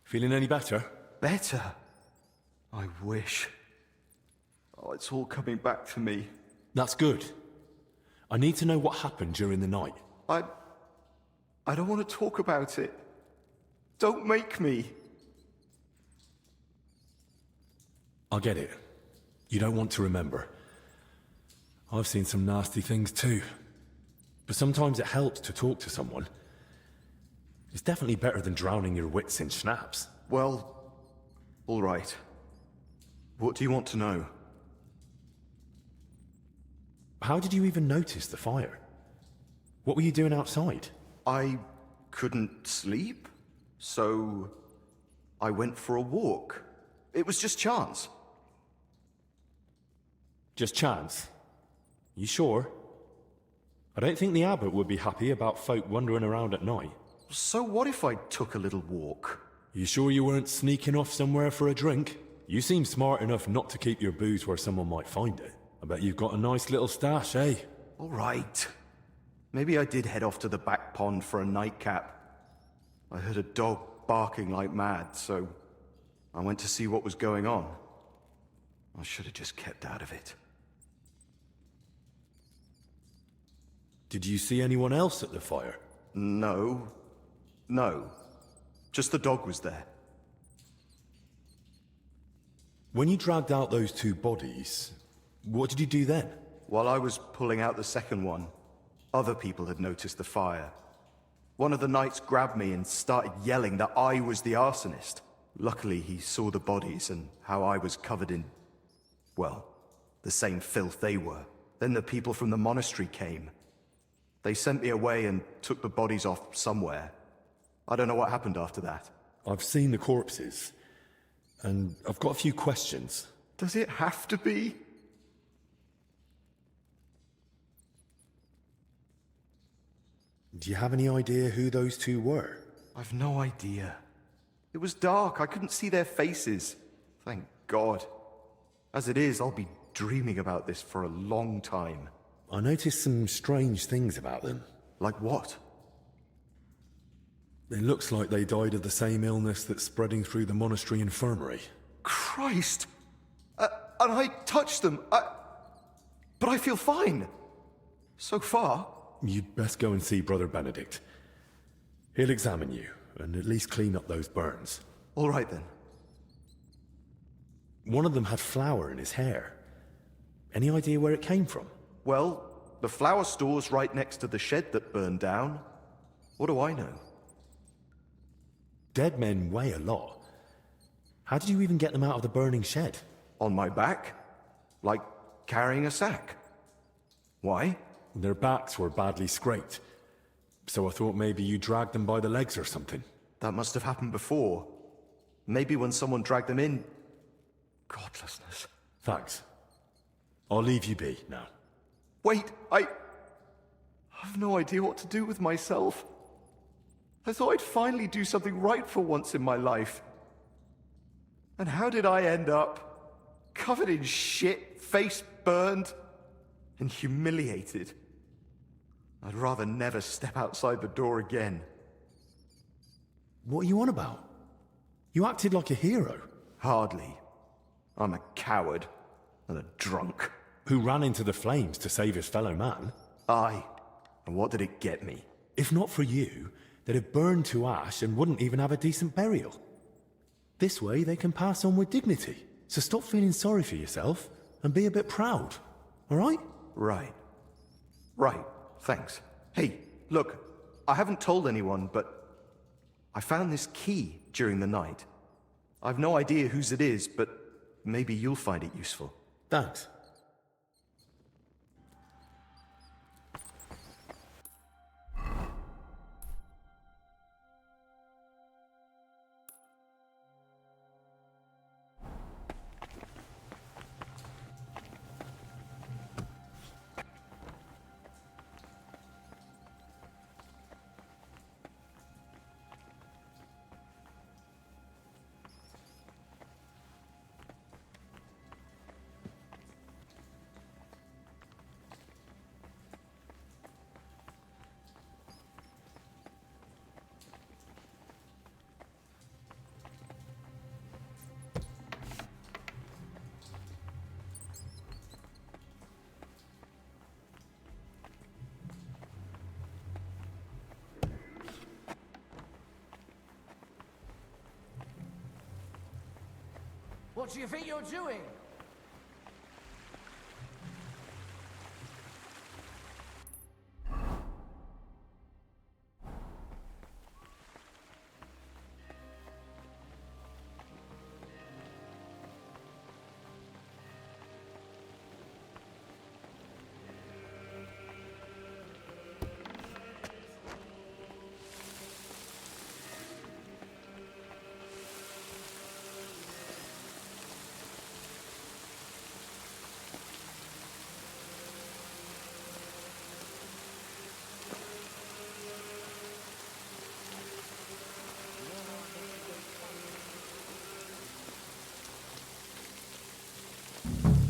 feeling any better? Better? I wish. Oh, it's all coming back to me. That's good. I need to know what happened during the night. I don't want to talk about it. Don't make me. I get it. You don't want to remember. I've seen some nasty things too. But sometimes it helps to talk to someone. It's definitely better than drowning your wits in schnapps. Well, all right. What do you want to know? How did you even notice the fire? What were you doing outside? I couldn't sleep, so I went for a walk. It was just chance. Just chance? You sure? I don't think the abbot would be happy about folk wandering around at night. So what if I took a little walk? You sure you weren't sneaking off somewhere for a drink? You seem smart enough not to keep your booze where someone might find it. I bet you've got a nice little stash, eh? All right. Maybe I did head off to the back pond for a nightcap. I heard a dog barking like mad, so I went to see what was going on. I should have just kept out of it. Did you see anyone else at the fire? No. Just the dog was there. When you dragged out those two bodies, what did you do then? While I was pulling out the second one, other people had noticed the fire. One of the knights grabbed me and started yelling that I was the arsonist. Luckily, he saw the bodies and how I was covered in, well, the same filth they were. Then the people from the monastery came. They sent me away and took the bodies off somewhere. I don't know what happened after that. I've seen the corpses, and I've got a few questions. Does it have to be? Do you have any idea who those two were? I've no idea. It was dark. I couldn't see their faces. Thank God. As it is, I'll be dreaming about this for a long time. I noticed some strange things about them. Like what? It looks like they died of the same illness that's spreading through the monastery infirmary. Christ! And I touched them. But I feel fine. So far. You'd best go and see Brother Benedict. He'll examine you, and at least clean up those burns. All right then. One of them had flour in his hair. Any idea where it came from? Well, the flower store's right next to the shed that burned down. What do I know? Dead men weigh a lot. How did you even get them out of the burning shed? On my back? Like carrying a sack. Why? Their backs were badly scraped, so I thought maybe you dragged them by the legs or something. That must have happened before. Maybe when someone dragged them in. Godlessness. Thanks. I'll leave you be now. Wait, I have no idea what to do with myself. I thought I'd finally do something right for once in my life. And how did I end up? Covered in shit, face burned, and humiliated. I'd rather never step outside the door again. What are you on about? You acted like a hero. Hardly. I'm a coward and a drunk. Who ran into the flames to save his fellow man. Aye. And what did it get me? If not for you, they'd have burned to ash and wouldn't even have a decent burial. This way they can pass on with dignity. So stop feeling sorry for yourself and be a bit proud, all right? Right. Right. Thanks. Hey, look, I haven't told anyone, but I found this key during the night. I've no idea whose it is, but maybe you'll find it useful. Thanks. What do you think you're doing?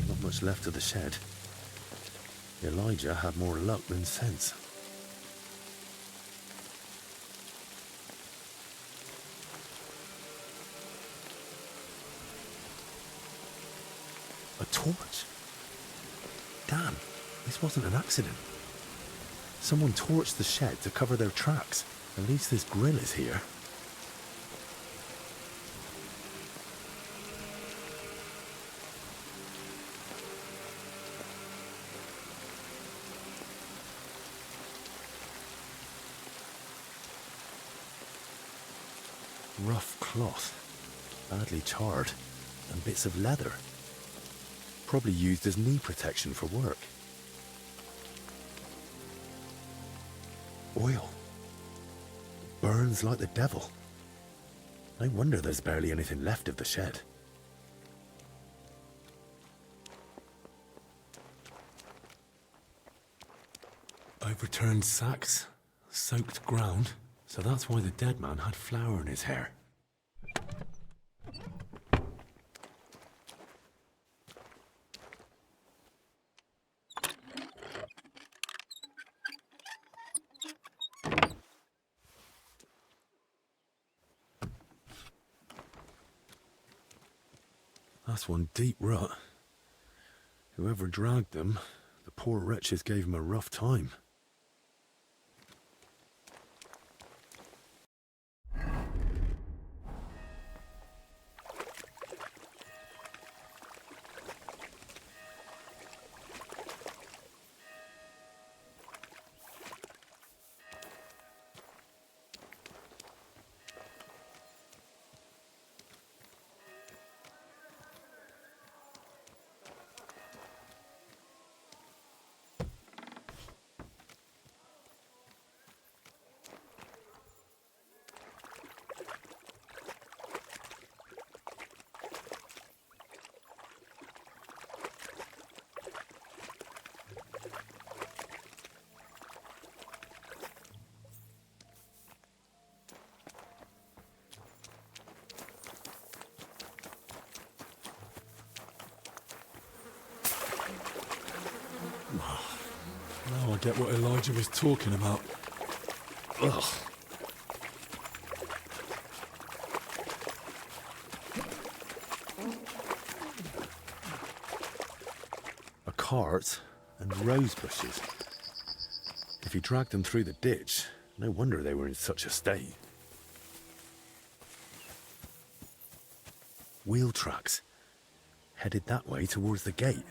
Not much left of the shed. Elijah had more luck than sense. A torch? Damn, this wasn't an accident. Someone torched the shed to cover their tracks. At least this grill is here. Rough cloth, badly charred, and bits of leather. Probably used as knee protection for work. Oil. Burns like the devil. No wonder there's barely anything left of the shed. Overturned sacks, soaked ground. So that's why the dead man had flour in his hair. That's one deep rut. Whoever dragged them, the poor wretches gave him a rough time. I get what Elijah was talking about. Ugh. A cart and rose bushes. If he dragged them through the ditch, no wonder they were in such a state. Wheel tracks. Headed that way towards the gate.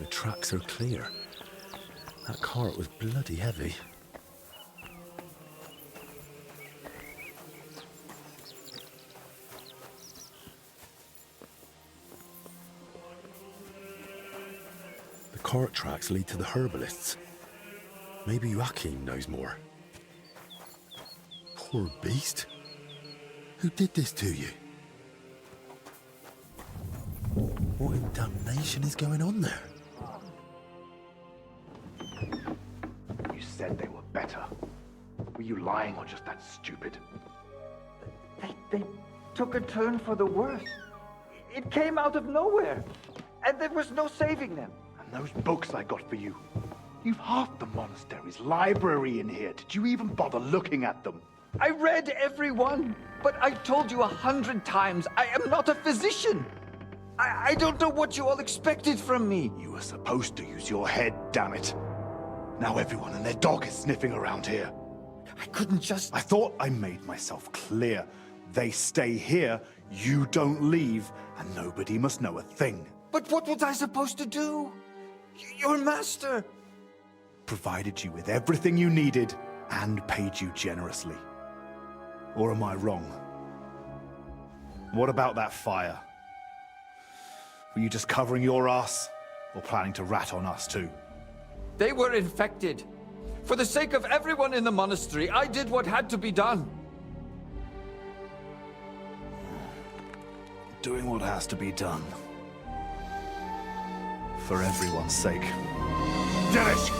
The tracks are clear. That cart was bloody heavy. The cart tracks lead to the herbalists. Maybe Joachim knows more. Poor beast. Who did this to you? What in damnation is going on there? You said they were better. Were you lying or just that stupid? They took a turn for the worse. It came out of nowhere, and there was no saving them. And those books I got for you. You've half the monastery's library in here. Did you even bother looking at them? I read every one, but I told you 100 times, I am not a physician. I don't know what you all expected from me. You were supposed to use your head, damn it. Now everyone and their dog is sniffing around here. I couldn't just... I thought I made myself clear. They stay here, you don't leave, and nobody must know a thing. But what was I supposed to do? Your master... Provided you with everything you needed and paid you generously. Or am I wrong? What about that fire? Were you just covering your ass, or planning to rat on us too? They were infected. For the sake of everyone in the monastery, I did what had to be done. Doing what has to be done. For everyone's sake. Dennis!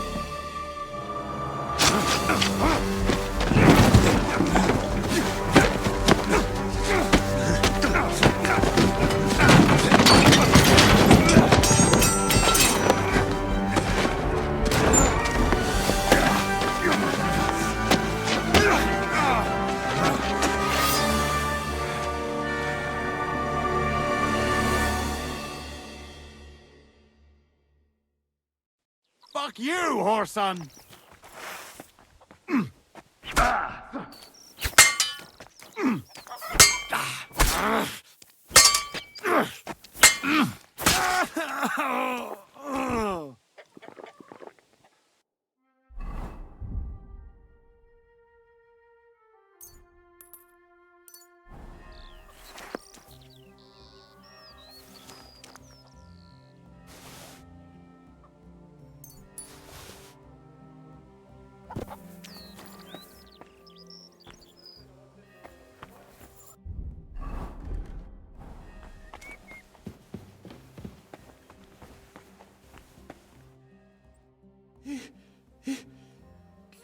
Fuck you, whoreson!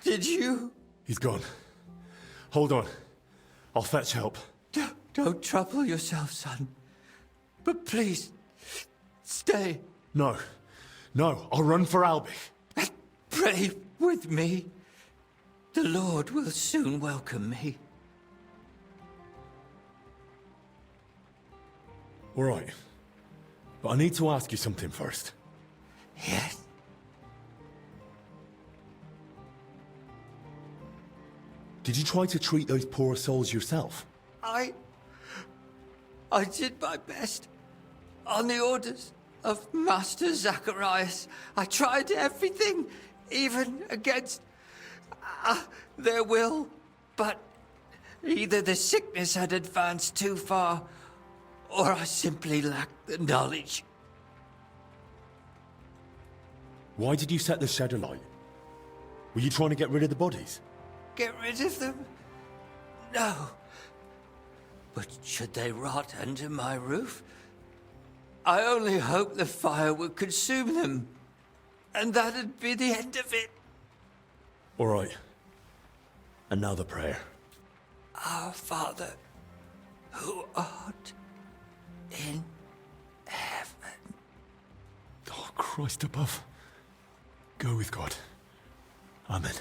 Did you? He's gone. Hold on. I'll fetch help. Don't trouble yourself, son. But please, stay. No. No, I'll run for Albi. Pray with me. The Lord will soon welcome me. All right. But I need to ask you something first. Yes. Did you try to treat those poor souls yourself? I did my best. On the orders of Master Zacharias, I tried everything, even against their will. But either the sickness had advanced too far, or I simply lacked the knowledge. Why did you set the shed alight? Were you trying to get rid of the bodies? Get rid of them? No. But should they rot under my roof? I only hoped the fire would consume them, and that'd be the end of it. All right. And now the prayer. Our Father, who art in heaven. Oh, Christ above. Go with God. Amen.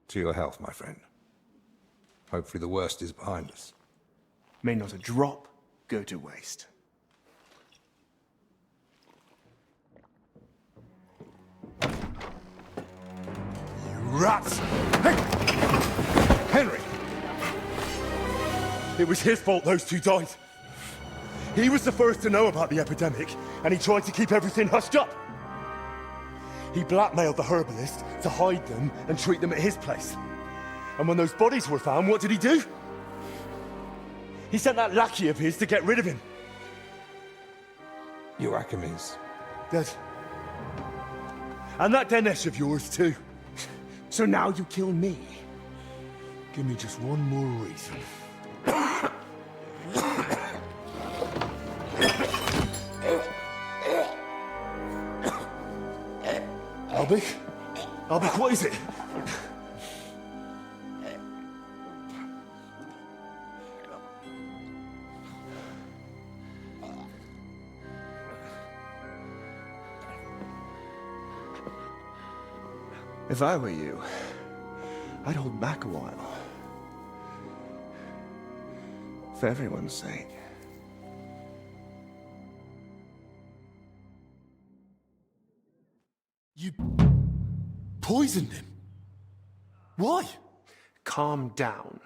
To your health, my friend. Hopefully the worst is behind us. May not a drop go to waste. You rats! Hey! Henry! It was his fault those two died. He was the first to know about the epidemic, and he tried to keep everything hushed up. He blackmailed the herbalist to hide them and treat them at his place. And when those bodies were found, what did he do? He sent that lackey of his to get rid of him. Joachim is dead. And that Dinesh of yours too. So now you kill me. Give me just one more reason. Albik? Albik, what is it? If I were you, I'd hold back a while. For everyone's sake. You poisoned him? Why? Calm down.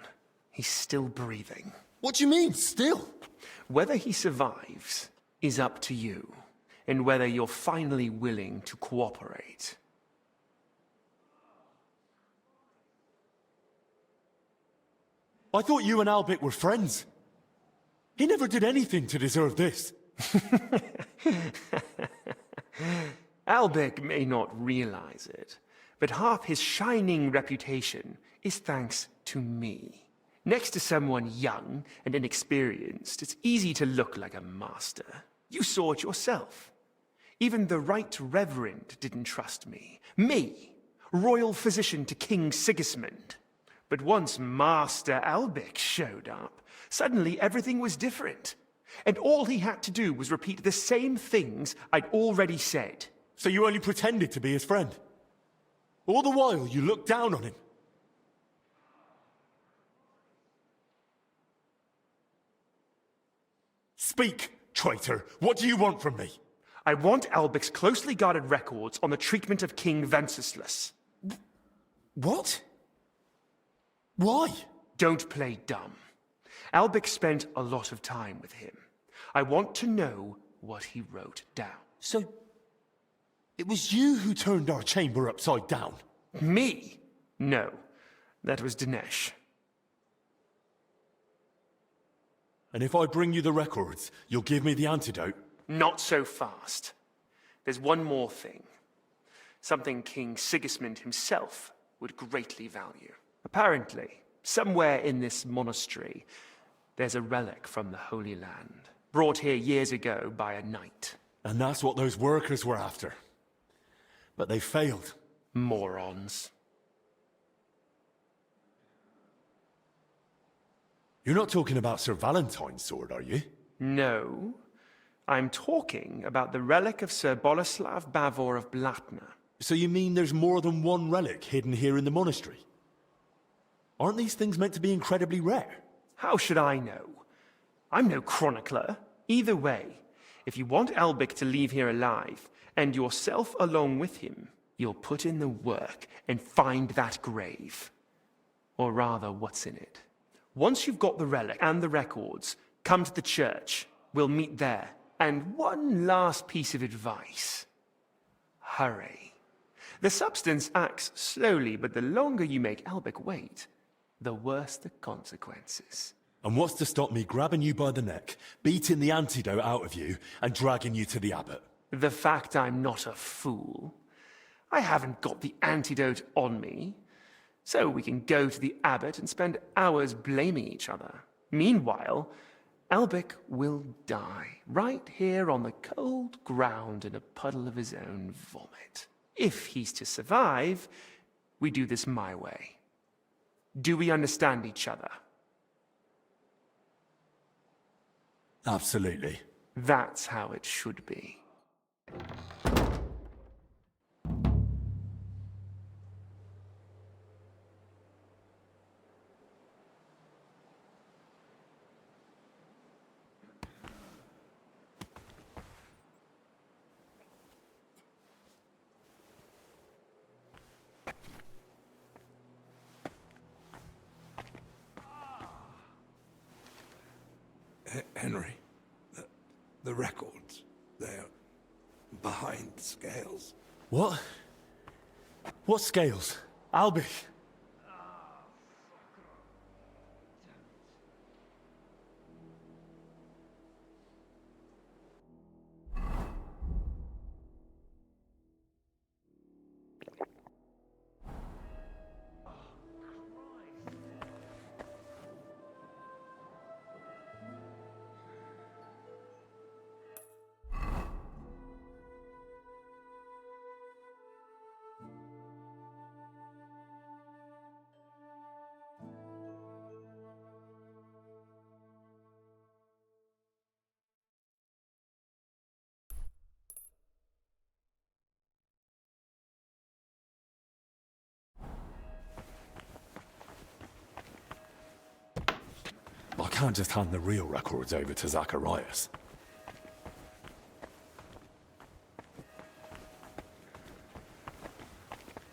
He's still breathing. What do you mean, still? Whether he survives is up to you, and whether you're finally willing to cooperate. I thought you and Albik were friends. He never did anything to deserve this. Albik may not realize it, but half his shining reputation is thanks to me. Next to someone young and inexperienced, it's easy to look like a master. You saw it yourself. Even the Right Reverend didn't trust me. Me, royal physician to King Sigismund. But once Master Albik showed up, suddenly everything was different. And all he had to do was repeat the same things I'd already said. So you only pretended to be his friend? All the while you looked down on him? Speak, traitor. What do you want from me? I want Albik's closely guarded records on the treatment of King Wenceslas. What? Why? Don't play dumb. Albik spent a lot of time with him. I want to know what he wrote down. So, it was you who turned our chamber upside down? Me? No, that was Dinesh. And if I bring you the records, you'll give me the antidote? Not so fast. There's one more thing. Something King Sigismund himself would greatly value. Apparently, somewhere in this monastery, there's a relic from the Holy Land, brought here years ago by a knight. And that's what those workers were after. But they failed. Morons. You're not talking about Sir Valentine's sword, are you? No. I'm talking about the relic of Sir Boleslav Bavor of Blatna. So you mean there's more than one relic hidden here in the monastery? Aren't these things meant to be incredibly rare? How should I know? I'm no chronicler. Either way, if you want Albic to leave here alive, and yourself along with him, you'll put in the work and find that grave. Or rather, what's in it. Once you've got the relic and the records, come to the church. We'll meet there. And one last piece of advice. Hurry. The substance acts slowly, but the longer you make Albic wait, the worse the consequences. And what's to stop me grabbing you by the neck, beating the antidote out of you, and dragging you to the abbot? The fact I'm not a fool. I haven't got the antidote on me. So we can go to the abbot and spend hours blaming each other. Meanwhile, Albic will die, right here on the cold ground in a puddle of his own vomit. If he's to survive, we do this my way. Do we understand each other? Absolutely. That's how it should be. Henry, the records, they're behind the scales. What? What scales? Albic? I can't just hand the real records over to Zacharias.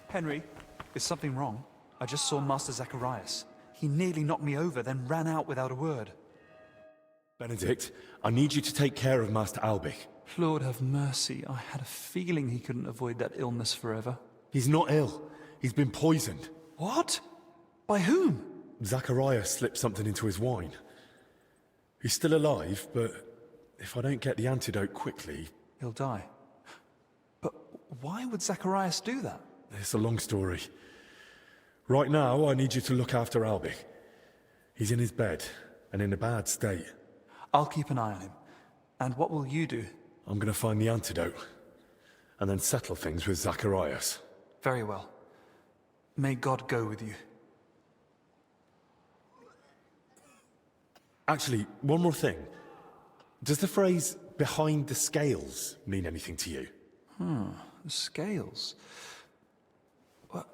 Henry, is something wrong? I just saw Master Zacharias. He nearly knocked me over, then ran out without a word. Benedict, I need you to take care of Master Albic. Lord have mercy. I had a feeling he couldn't avoid that illness forever. He's not ill. He's been poisoned. What? By whom? Zacharias slipped something into his wine. He's still alive, but if I don't get the antidote quickly... He'll die. But why would Zacharias do that? It's a long story. Right now, I need you to look after Albic. He's in his bed, and in a bad state. I'll keep an eye on him. And what will you do? I'm going to find the antidote, and then settle things with Zacharias. Very well. May God go with you. Actually, one more thing. Does the phrase, behind the scales, mean anything to you? The scales. Well,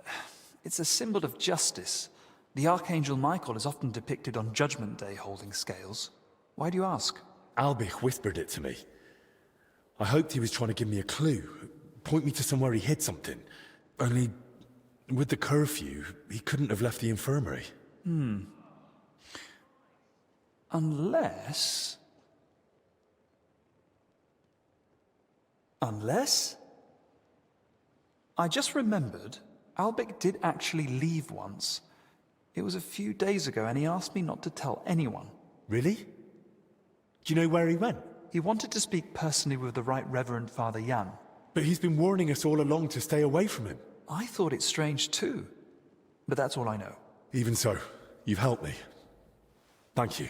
it's a symbol of justice. The Archangel Michael is often depicted on Judgment Day holding scales. Why do you ask? Albic whispered it to me. I hoped he was trying to give me a clue, point me to somewhere he hid something. Only, with the curfew, he couldn't have left the infirmary. Unless... I just remembered, Albic did actually leave once. It was a few days ago, and he asked me not to tell anyone. Really? Do you know where he went? He wanted to speak personally with the Right Reverend Father Jan. But he's been warning us all along to stay away from him. I thought it strange too. But that's all I know. Even so, you've helped me. Thank you.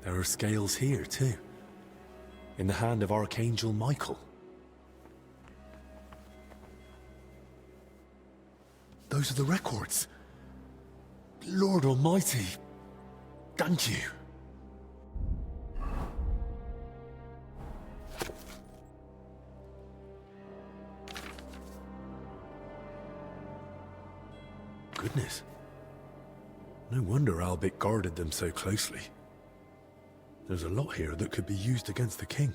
There are scales here, too. In the hand of Archangel Michael. Those are the records. Lord Almighty, thank you. Goodness. No wonder Albert guarded them so closely. There's a lot here that could be used against the king.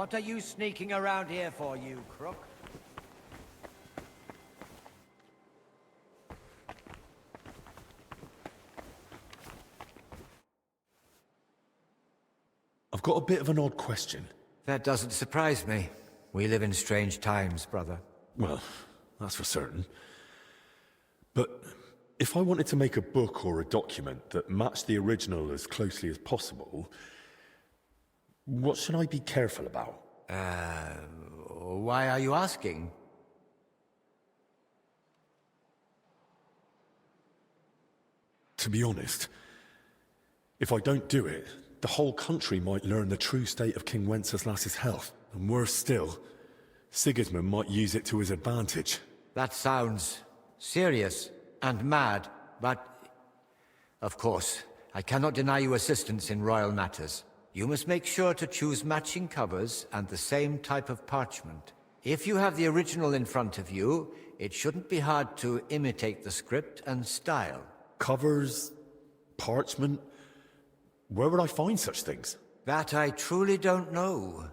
What are you sneaking around here for, you crook? I've got a bit of an odd question. That doesn't surprise me. We live in strange times, brother. Well, that's for certain. But if I wanted to make a book or a document that matched the original as closely as possible, what should I be careful about? Why are you asking? To be honest, if I don't do it, the whole country might learn the true state of King Wenceslas's health. And worse still, Sigismund might use it to his advantage. That sounds serious and mad, but... Of course, I cannot deny you assistance in royal matters. You must make sure to choose matching covers and the same type of parchment. If you have the original in front of you, it shouldn't be hard to imitate the script and style. Covers? Parchment? Where would I find such things? That I truly don't know.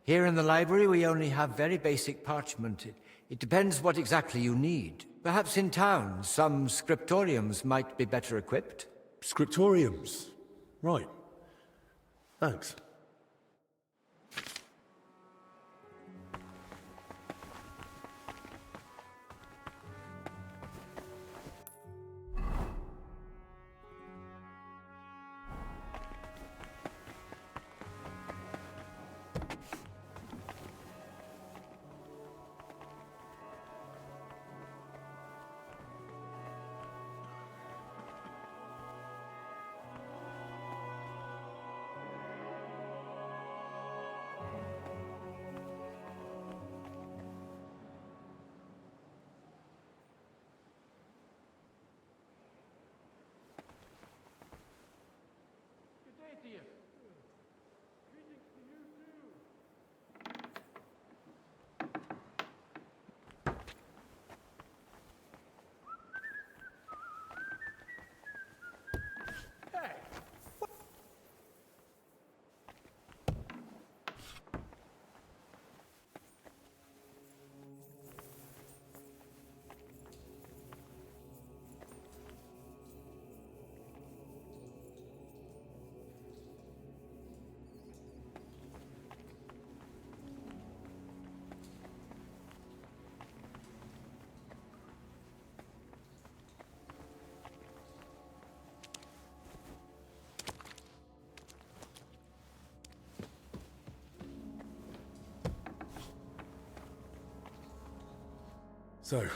Here in the library we only have very basic parchment. It depends what exactly you need. Perhaps in town, some scriptoriums might be better equipped. Scriptoriums? Right. Thanks. So,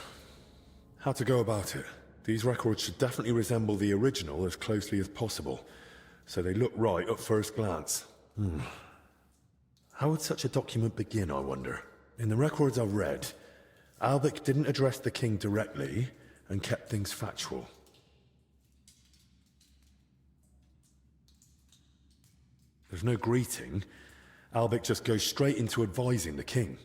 how to go about it? These records should definitely resemble the original as closely as possible, so they look right at first glance. How would such a document begin, I wonder? In the records I've read, Albic didn't address the king directly and kept things factual. There's no greeting. Albic just goes straight into advising the king.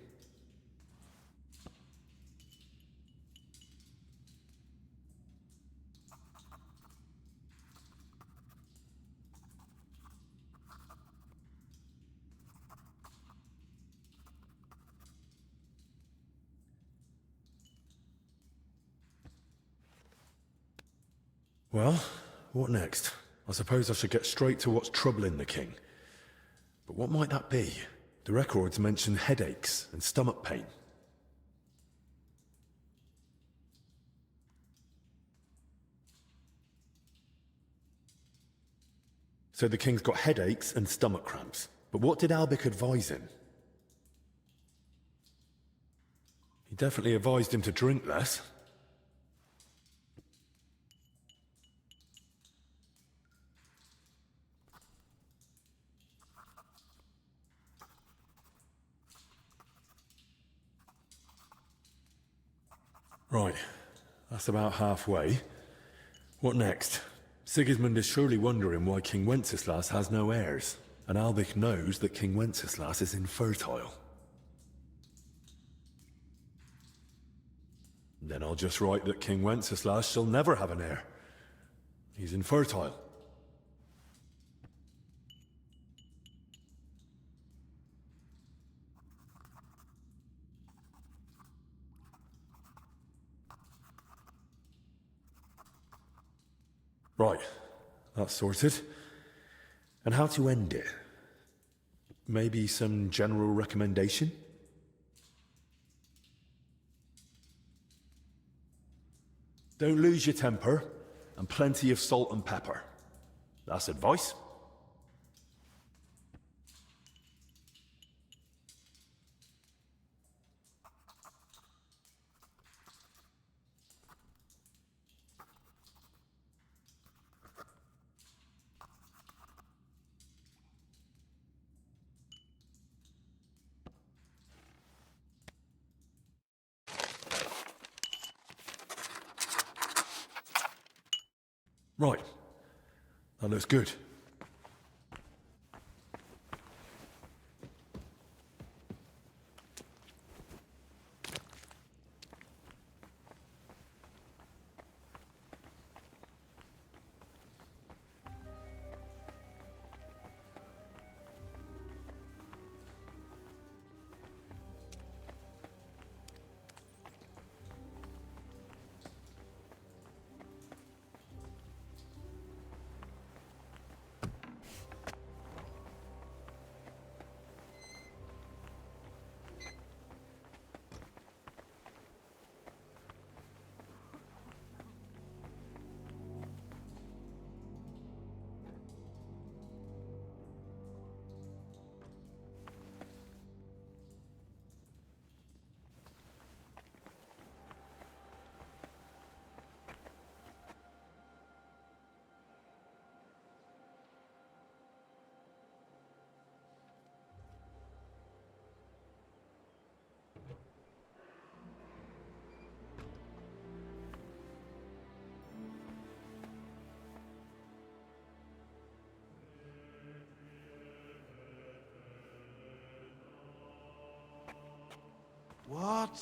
Well, what next? I suppose I should get straight to what's troubling the king. But what might that be? The records mention headaches and stomach pain. So the king's got headaches and stomach cramps. But what did Albic advise him? He definitely advised him to drink less. Right, that's about halfway. What next? Sigismund is surely wondering why King Wenceslas has no heirs, and Albic knows that King Wenceslas is infertile. Then I'll just write that King Wenceslas shall never have an heir. He's infertile. Right, that's sorted. And how to end it? Maybe some general recommendation? Don't lose your temper, and plenty of salt and pepper. That's advice. Right. That looks good. What?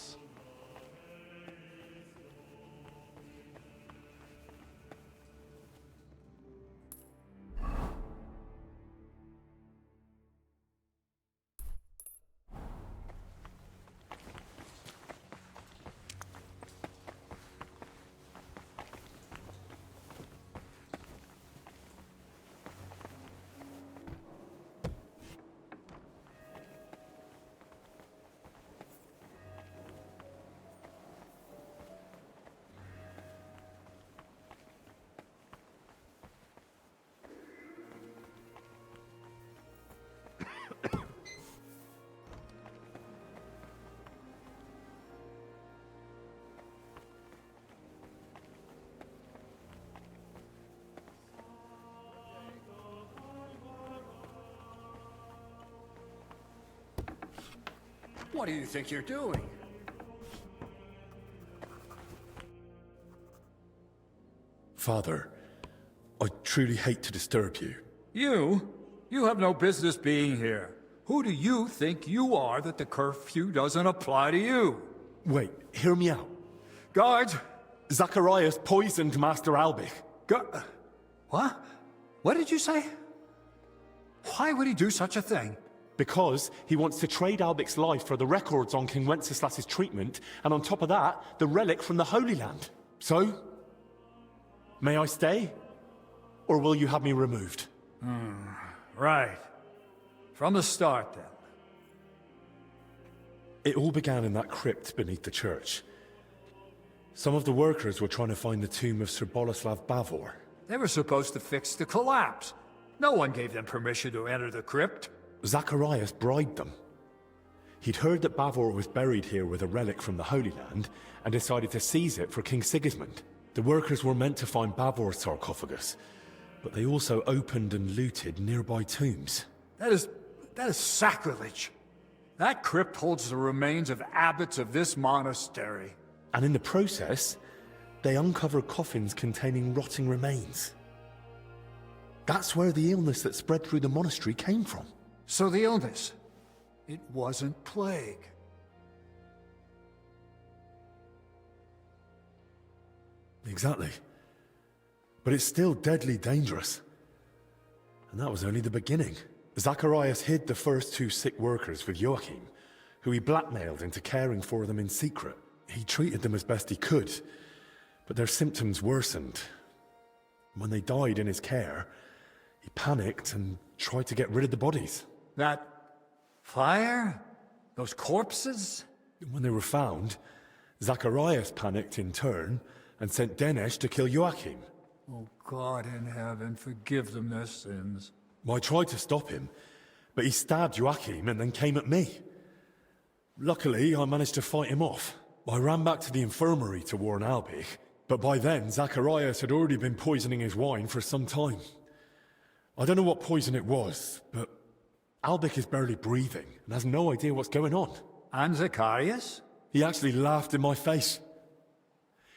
What do you think you're doing? Father, I truly hate to disturb you. You? You have no business being here. Who do you think you are that the curfew doesn't apply to you? Wait, hear me out. Guards! Zacharias poisoned Master Albich. What? What did you say? Why would he do such a thing? Because he wants to trade Albich's life for the records on King Wenceslas's treatment, and on top of that, the relic from the Holy Land. So, may I stay? Or will you have me removed? Right. From the start, then. It all began in that crypt beneath the church. Some of the workers were trying to find the tomb of Sir Boleslav Bavor. They were supposed to fix the collapse. No one gave them permission to enter the crypt. Zacharias bribed them. He'd heard that Bavor was buried here with a relic from the Holy Land, and decided to seize it for King Sigismund. The workers were meant to find Bavor's sarcophagus, but they also opened and looted nearby tombs. That is sacrilege. That crypt holds the remains of abbots of this monastery. And in the process, they uncovered coffins containing rotting remains. That's where the illness that spread through the monastery came from. So the illness, it wasn't plague. Exactly. But it's still deadly dangerous. And that was only the beginning. Zacharias hid the first two sick workers with Joachim, who he blackmailed into caring for them in secret. He treated them as best he could, but their symptoms worsened. When they died in his care, he panicked and tried to get rid of the bodies. That fire? Those corpses? When they were found, Zacharias panicked in turn and sent Dinesh to kill Joachim. Oh, God in heaven, forgive them their sins. I tried to stop him, but he stabbed Joachim and then came at me. Luckily, I managed to fight him off. I ran back to the infirmary to warn Albich, but by then, Zacharias had already been poisoning his wine for some time. I don't know what poison it was, but Albich is barely breathing and has no idea what's going on. And Zacharias? He actually laughed in my face.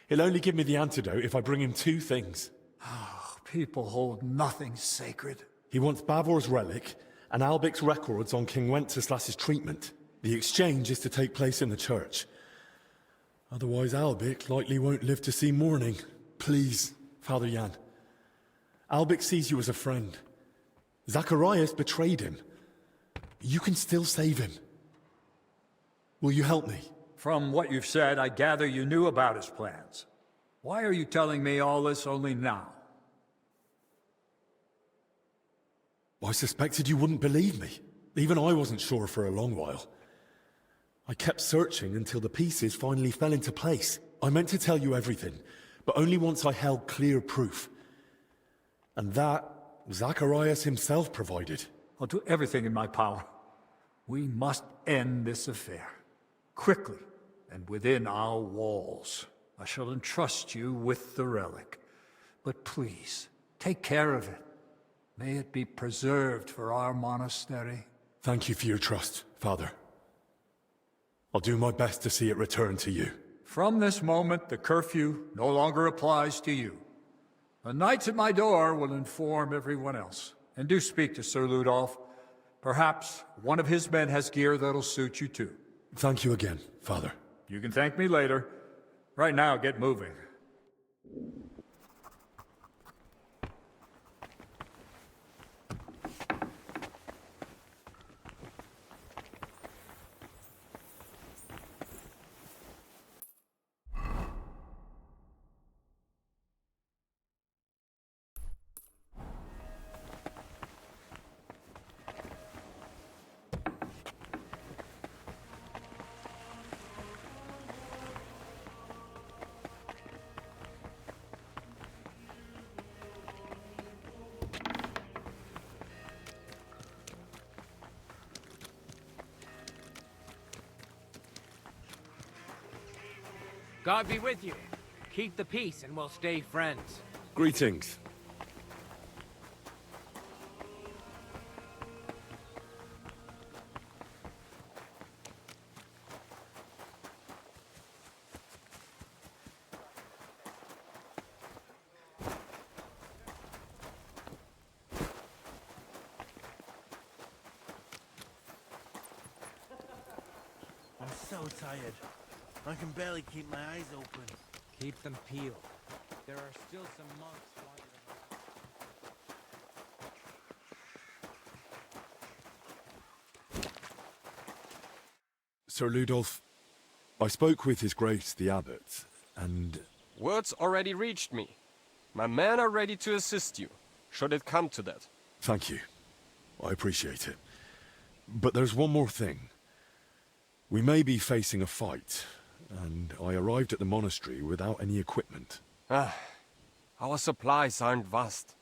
He'll only give me the antidote if I bring him two things. Oh, people hold nothing sacred. He wants Bavor's relic and Albich's records on King Wenceslas's treatment. The exchange is to take place in the church. Otherwise, Albich likely won't live to see morning. Please, Father Jan. Albich sees you as a friend. Zacharias betrayed him. You can still save him. Will you help me? From what you've said, I gather you knew about his plans. Why are you telling me all this only now? I suspected you wouldn't believe me. Even I wasn't sure for a long while. I kept searching until the pieces finally fell into place. I meant to tell you everything, but only once I held clear proof. And that, Zacharias himself provided. I'll do everything in my power. We must end this affair. Quickly, and within our walls. I shall entrust you with the relic. But please, take care of it. May it be preserved for our monastery. Thank you for your trust, Father. I'll do my best to see it return to you. From this moment, the curfew no longer applies to you. The knights at my door will inform everyone else. And do speak to Sir Ludolf. Perhaps one of his men has gear that'll suit you too. Thank you again, Father. You can thank me later. Right now, get moving. God be with you. Keep the peace and we'll stay friends. Greetings. I'm so tired. I can barely keep my eyes open. Keep them peeled. There are still some monks wandering around. Sir Ludolf, I spoke with His Grace the Abbot, and... Words already reached me. My men are ready to assist you, should it come to that. Thank you. I appreciate it. But there's one more thing. We may be facing a fight, and I arrived at the monastery without any equipment. Our supplies aren't vast,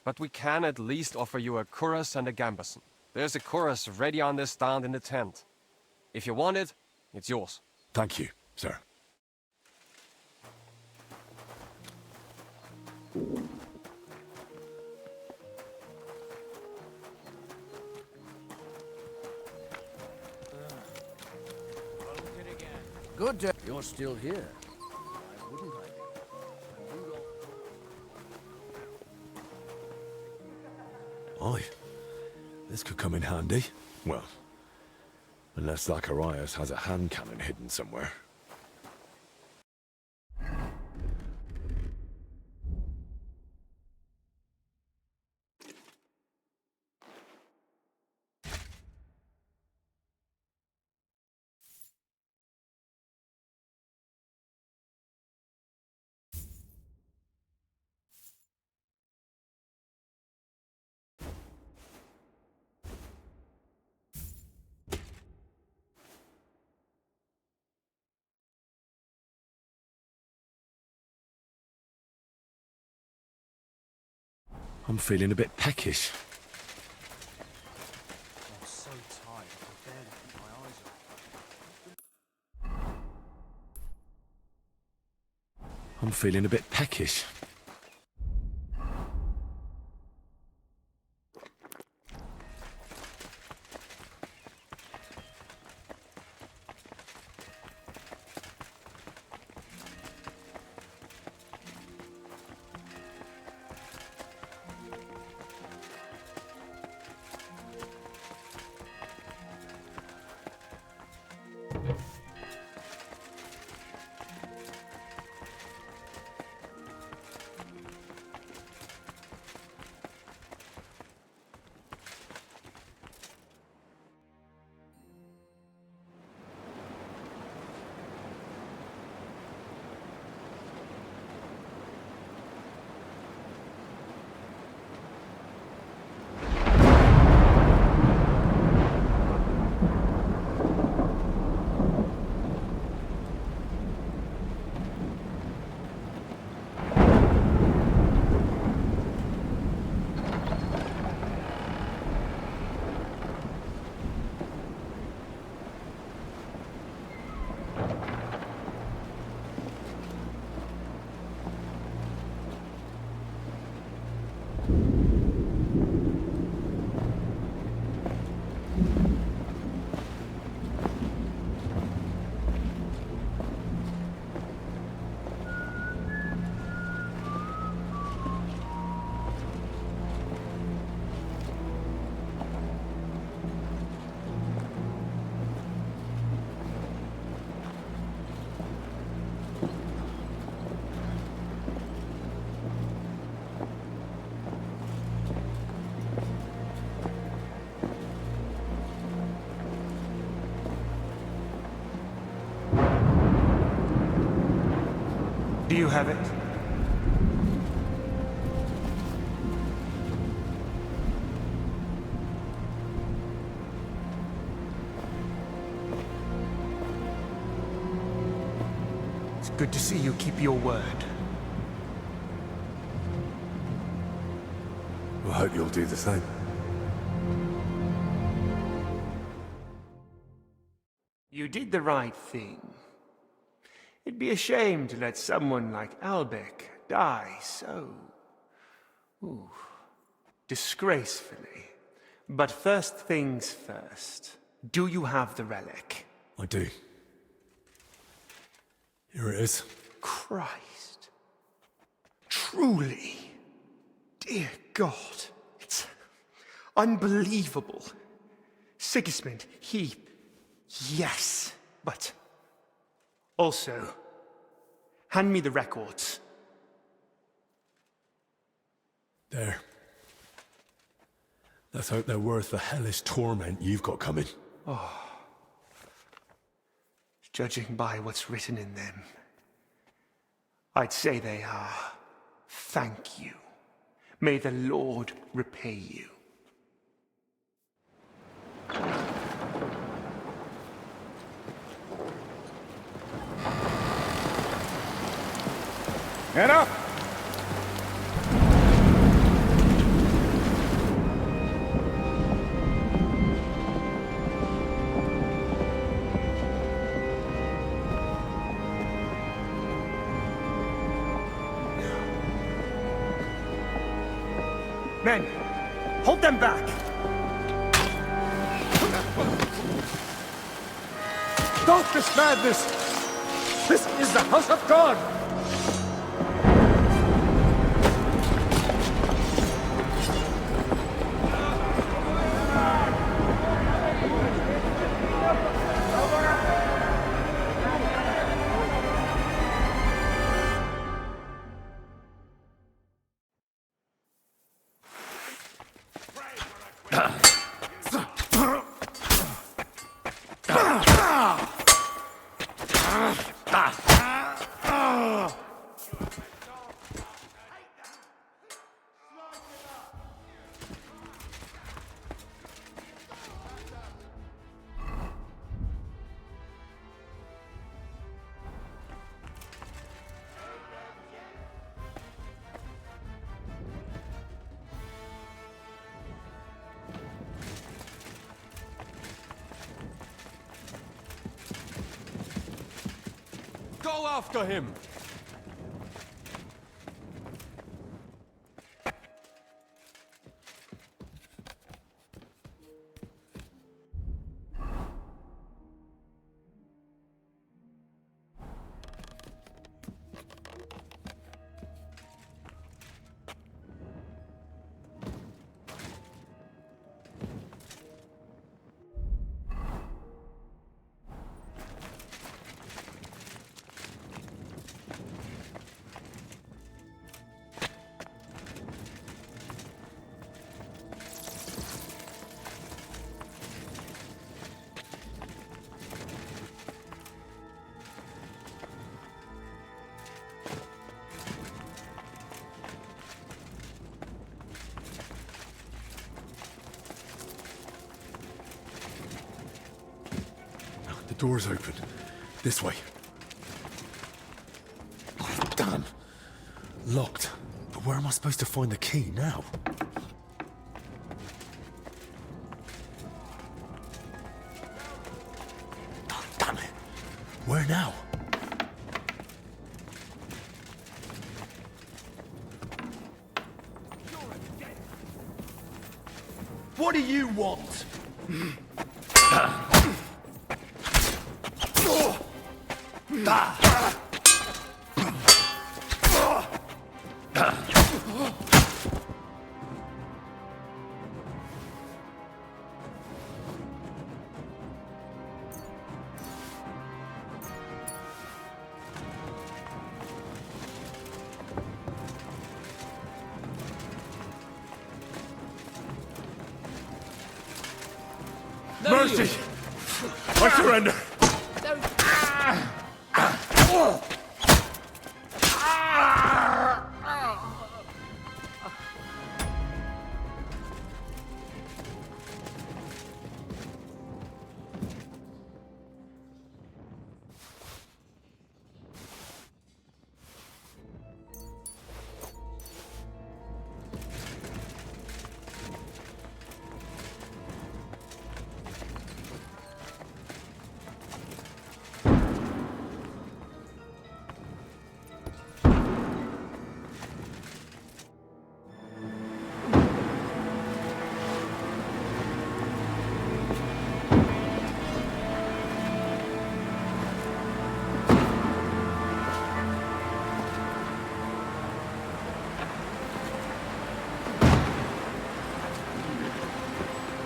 but we can at least offer you a cuirass and a gambeson. There's a cuirass ready on this stand in the tent. If you want it, it's yours. Thank you, sir. Good day. You're still here. Why wouldn't I be? Aye. This could come in handy. Well, unless Zacharias has a hand cannon hidden somewhere. I'm feeling a bit peckish. I'm so tired, I can barely keep my eyes open. I'm feeling a bit peckish. Do you have it? It's good to see you keep your word. I hope you'll do the same. You did the right thing. It'd be a shame to let someone like Albec die so... disgracefully. But first things first. Do you have the relic? I do. Here it is. Christ. Truly. Dear God. It's unbelievable. Sigismund, he... Yes. But also, hand me the records. There. Let's hope they're worth the hellish torment you've got coming. Judging by what's written in them, I'd say they are. Thank you. May the Lord repay you. Get up! Men, hold them back! Stop this madness! This is the house of God! Go after him! The door's open. This way. Oh, damn. Locked. But where am I supposed to find the key now? Oh, damn it. Where now? What do you want? Mercy! I surrender!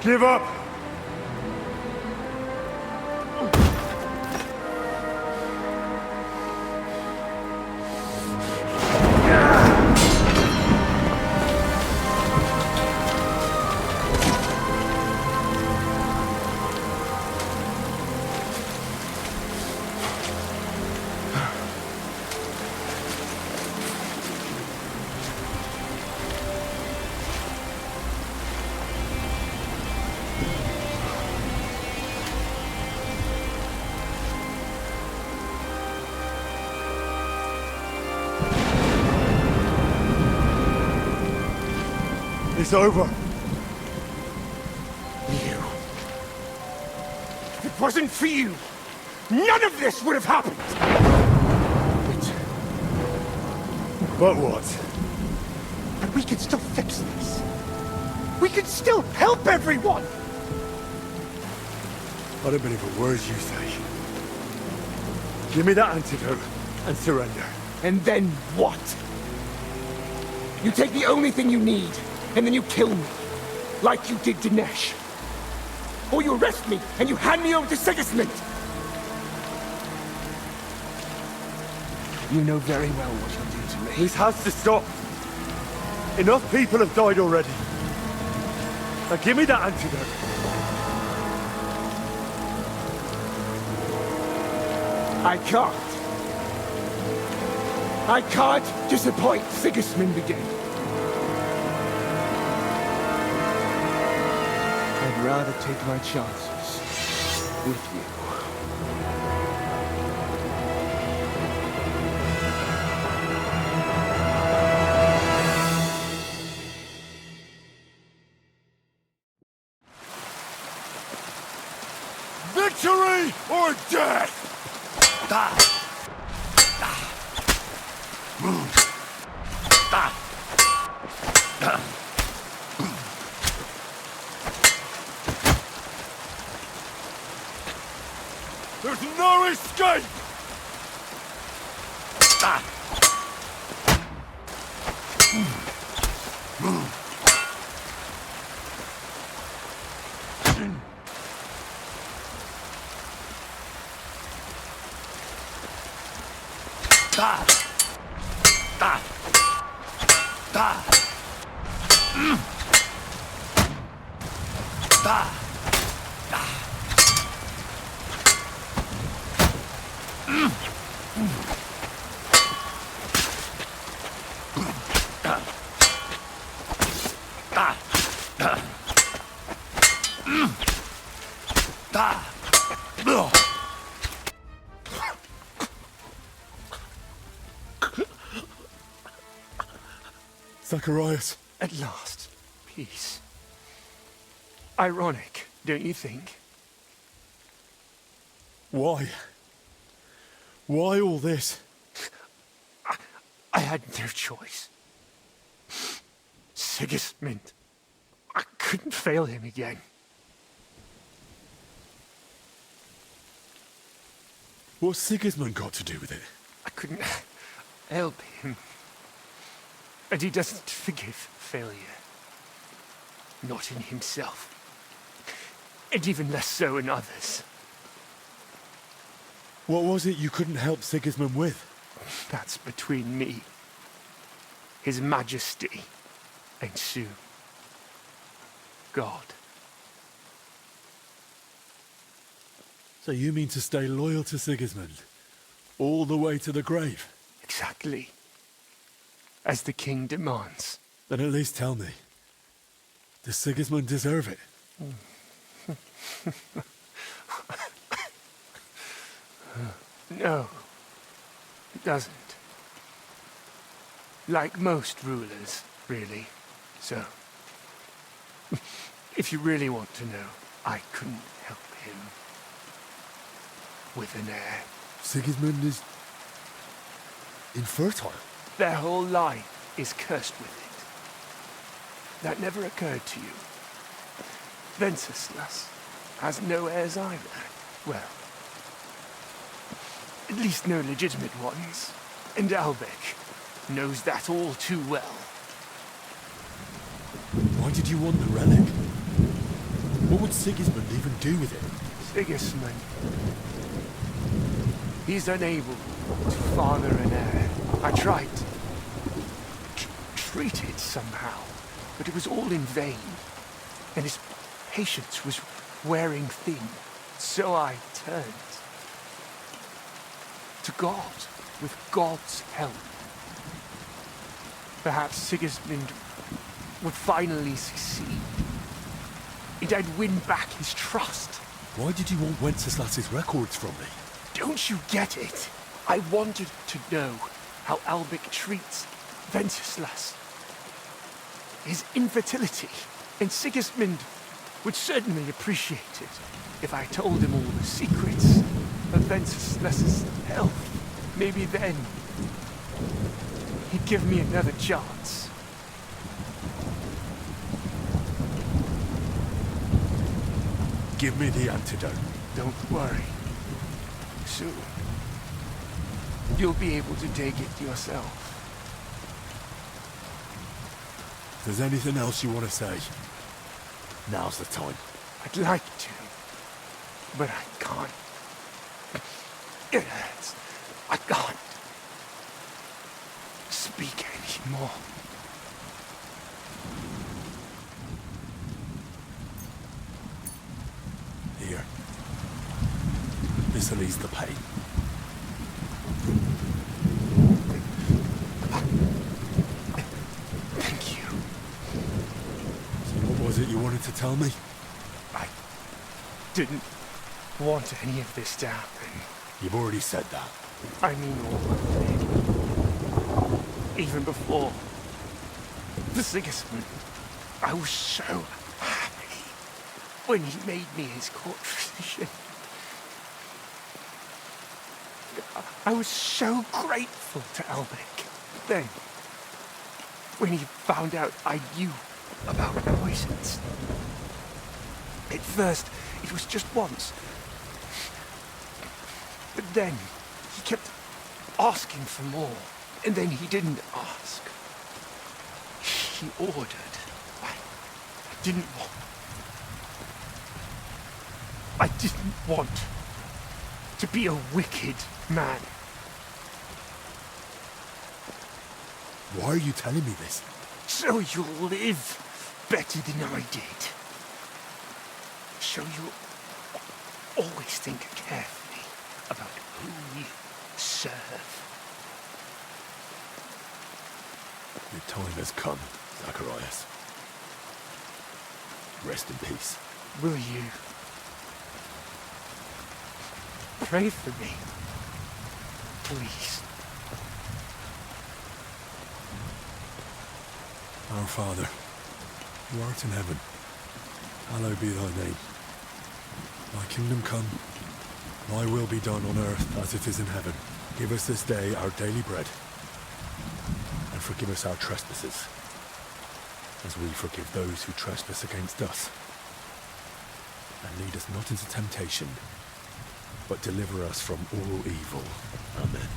Give up! It's over. You. If it wasn't for you, none of this would have happened! But what? But we can still fix this. We can still help everyone! I don't believe a word you say. Give me that antidote and surrender. And then what? You take the only thing you need, and then you kill me. Like you did Dinesh. Or you arrest me, and you hand me over to Sigismund! You know very well what you'll do to me. This has to stop. Enough people have died already. Now give me that antidote. I can't. I can't disappoint Sigismund again. I'd rather take my chances with you. Victory or death! There's no escape! Zacharias. At last, peace. Ironic, don't you think? Why? Why all this? I had no choice. Sigismund. I couldn't fail him again. What's Sigismund got to do with it? I couldn't help him. And he doesn't forgive failure. Not in himself. And even less so in others. What was it you couldn't help Sigismund with? That's between me, His Majesty, and soon, God. So you mean to stay loyal to Sigismund? All the way to the grave? Exactly. As the king demands. Then at least tell me. Does Sigismund deserve it? No, it doesn't. Like most rulers, really. So, if you really want to know, I couldn't help him. With an heir. Sigismund is infertile. Their whole line is cursed with it. That never occurred to you. Venceslas has no heirs either. Well, at least no legitimate ones. And Albec knows that all too well. Why did you want the relic? What would Sigismund even do with it? Sigismund. He's unable to father an heir. I tried to treat it somehow, but it was all in vain. And his patience was wearing thin. So I turned to God, with God's help. Perhaps Sigismund would finally succeed. And I'd win back his trust. Why did you want Wenceslas's records from me? Don't you get it? I wanted to know how Albec treats Venceslas. his infertility, and Sigismund would certainly appreciate it if I told him all the secrets of Venceslas's health. Maybe then he'd give me another chance. Give me the antidote. Don't worry. Soon, you'll be able to take it yourself. If there's anything else you want to say, now's the time. I'd like to, but I can't. It hurts. I can't speak anymore. Here. This'll ease the pain. Thank you. So what was it you wanted to tell me? I didn't want any of this to happen. You've already said that. I mean all of it. Even before the Sigismund, I was so happy when he made me his court physician. I was so grateful to Albec. Then, when he found out I knew about poisons. At first, it was just once. But then, he kept asking for more. And then he didn't ask. He ordered. I didn't want. I didn't want to be a wicked man. Why are you telling me this? So you'll live better than I did. So you'll always think carefully about who you serve. Your time has come, Zacharias. Rest in peace. Will you pray for me, please? Our Father, who art in heaven, hallowed be thy name. Thy kingdom come, thy will be done on earth as it is in heaven. Give us this day our daily bread, and forgive us our trespasses, as we forgive those who trespass against us. And lead us not into temptation, but deliver us from all evil. Amen.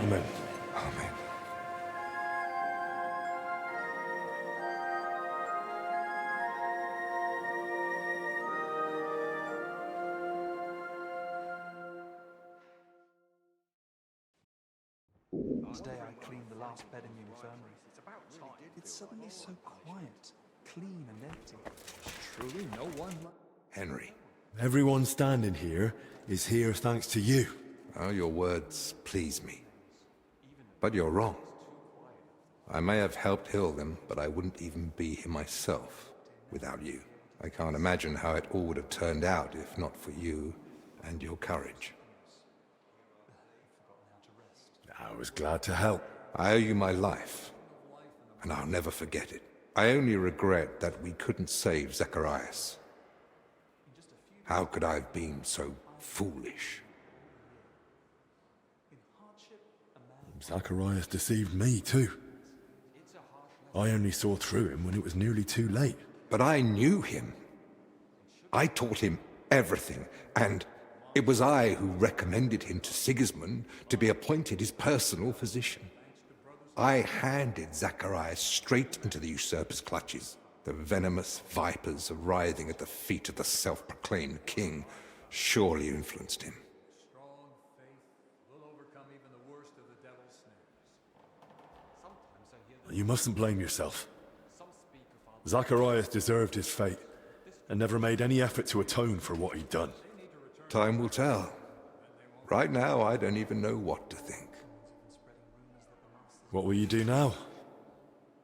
Amen. Amen. Today I cleaned the last bed in the infirmary. It's suddenly so quiet, clean and empty. Truly no one... Henry. Everyone standing here is here thanks to you. Oh, your words please me. But you're wrong. I may have helped heal them, but I wouldn't even be here myself without you. I can't imagine how it all would have turned out if not for you and your courage. I was glad to help. I owe you my life, and I'll never forget it. I only regret that we couldn't save Zacharias. How could I have been so foolish? Zacharias deceived me too. I only saw through him when it was nearly too late. But I knew him. I taught him everything, and it was I who recommended him to Sigismund to be appointed his personal physician. I handed Zacharias straight into the usurper's clutches. The venomous vipers writhing at the feet of the self-proclaimed king surely influenced him. Strong faith will overcome even the worst of the devil's snares. You mustn't blame yourself. Zacharias deserved his fate, and never made any effort to atone for what he'd done. Time will tell. Right now, I don't even know what to think. What will you do now?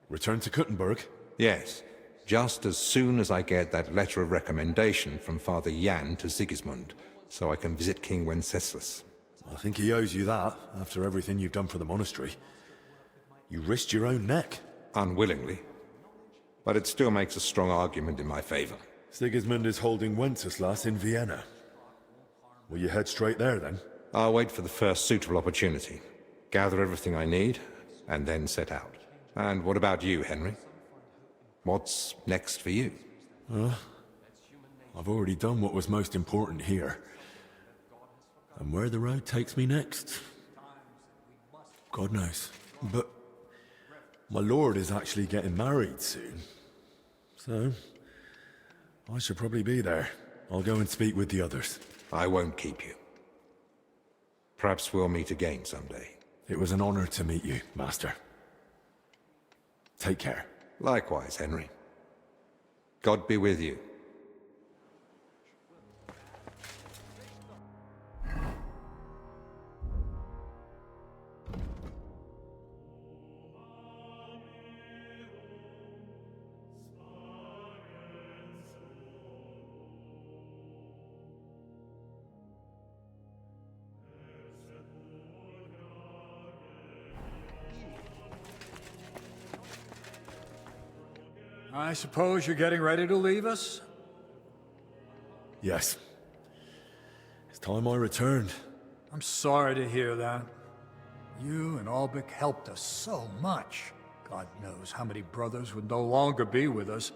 Return to Kuttenberg? Yes, just as soon as I get that letter of recommendation from Father Jan to Sigismund, so I can visit King Wenceslas. I think he owes you that, after everything you've done for the monastery. You risked your own neck. Unwillingly. But it still makes a strong argument in my favor. Sigismund is holding Wenceslas in Vienna. Will you head straight there, then? I'll wait for the first suitable opportunity, gather everything I need, and then set out. And what about you, Henry? What's next for you? I've already done what was most important here. And where the road takes me next, God knows. But my lord is actually getting married soon. So, I should probably be there. I'll go and speak with the others. I won't keep you. Perhaps we'll meet again someday. It was an honor to meet you, Master. Take care. Likewise, Henry. God be with you. I suppose you're getting ready to leave us? Yes. It's time I returned. I'm sorry to hear that. You and Albec helped us so much. God knows how many brothers would no longer be with us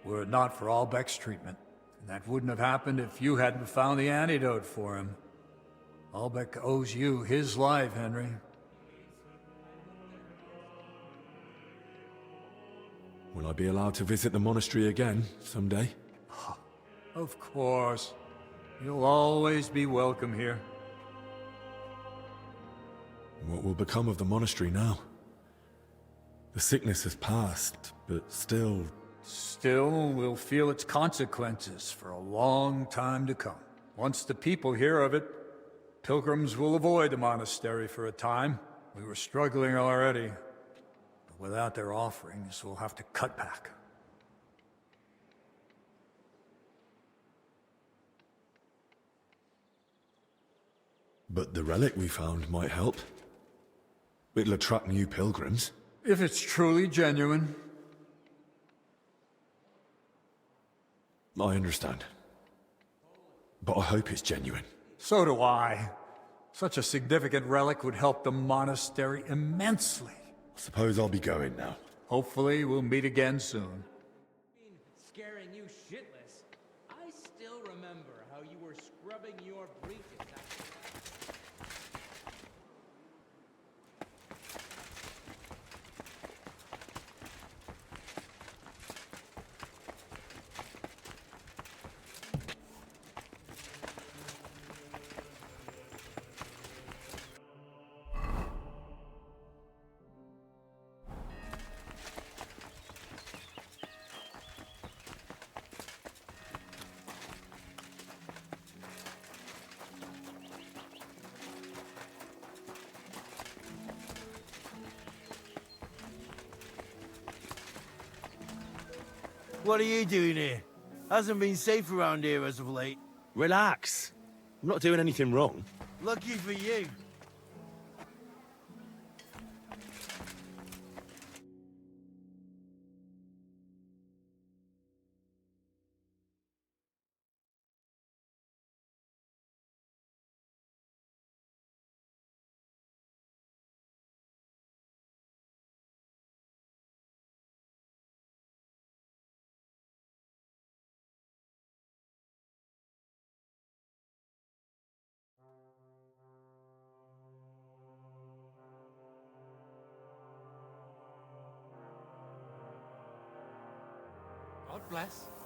were it not for Albec's treatment. And that wouldn't have happened if you hadn't found the antidote for him. Albec owes you his life, Henry. Will I be allowed to visit the monastery again someday? Of course. You'll always be welcome here. What will become of the monastery now? The sickness has passed, but still... Still, we'll feel its consequences for a long time to come. Once the people hear of it, pilgrims will avoid the monastery for a time. We were struggling already. But without their offerings, we'll have to cut back. But the relic we found might help. It'll attract new pilgrims. If it's truly genuine. I understand. But I hope it's genuine. So do I. Such a significant relic would help the monastery immensely. I suppose I'll be going now. Hopefully, we'll meet again soon. Scaring you shitless. I still remember how you were scrubbing your breeches after that. What are you doing here? Hasn't been safe around here as of late. Relax. I'm not doing anything wrong. Lucky for you. God bless.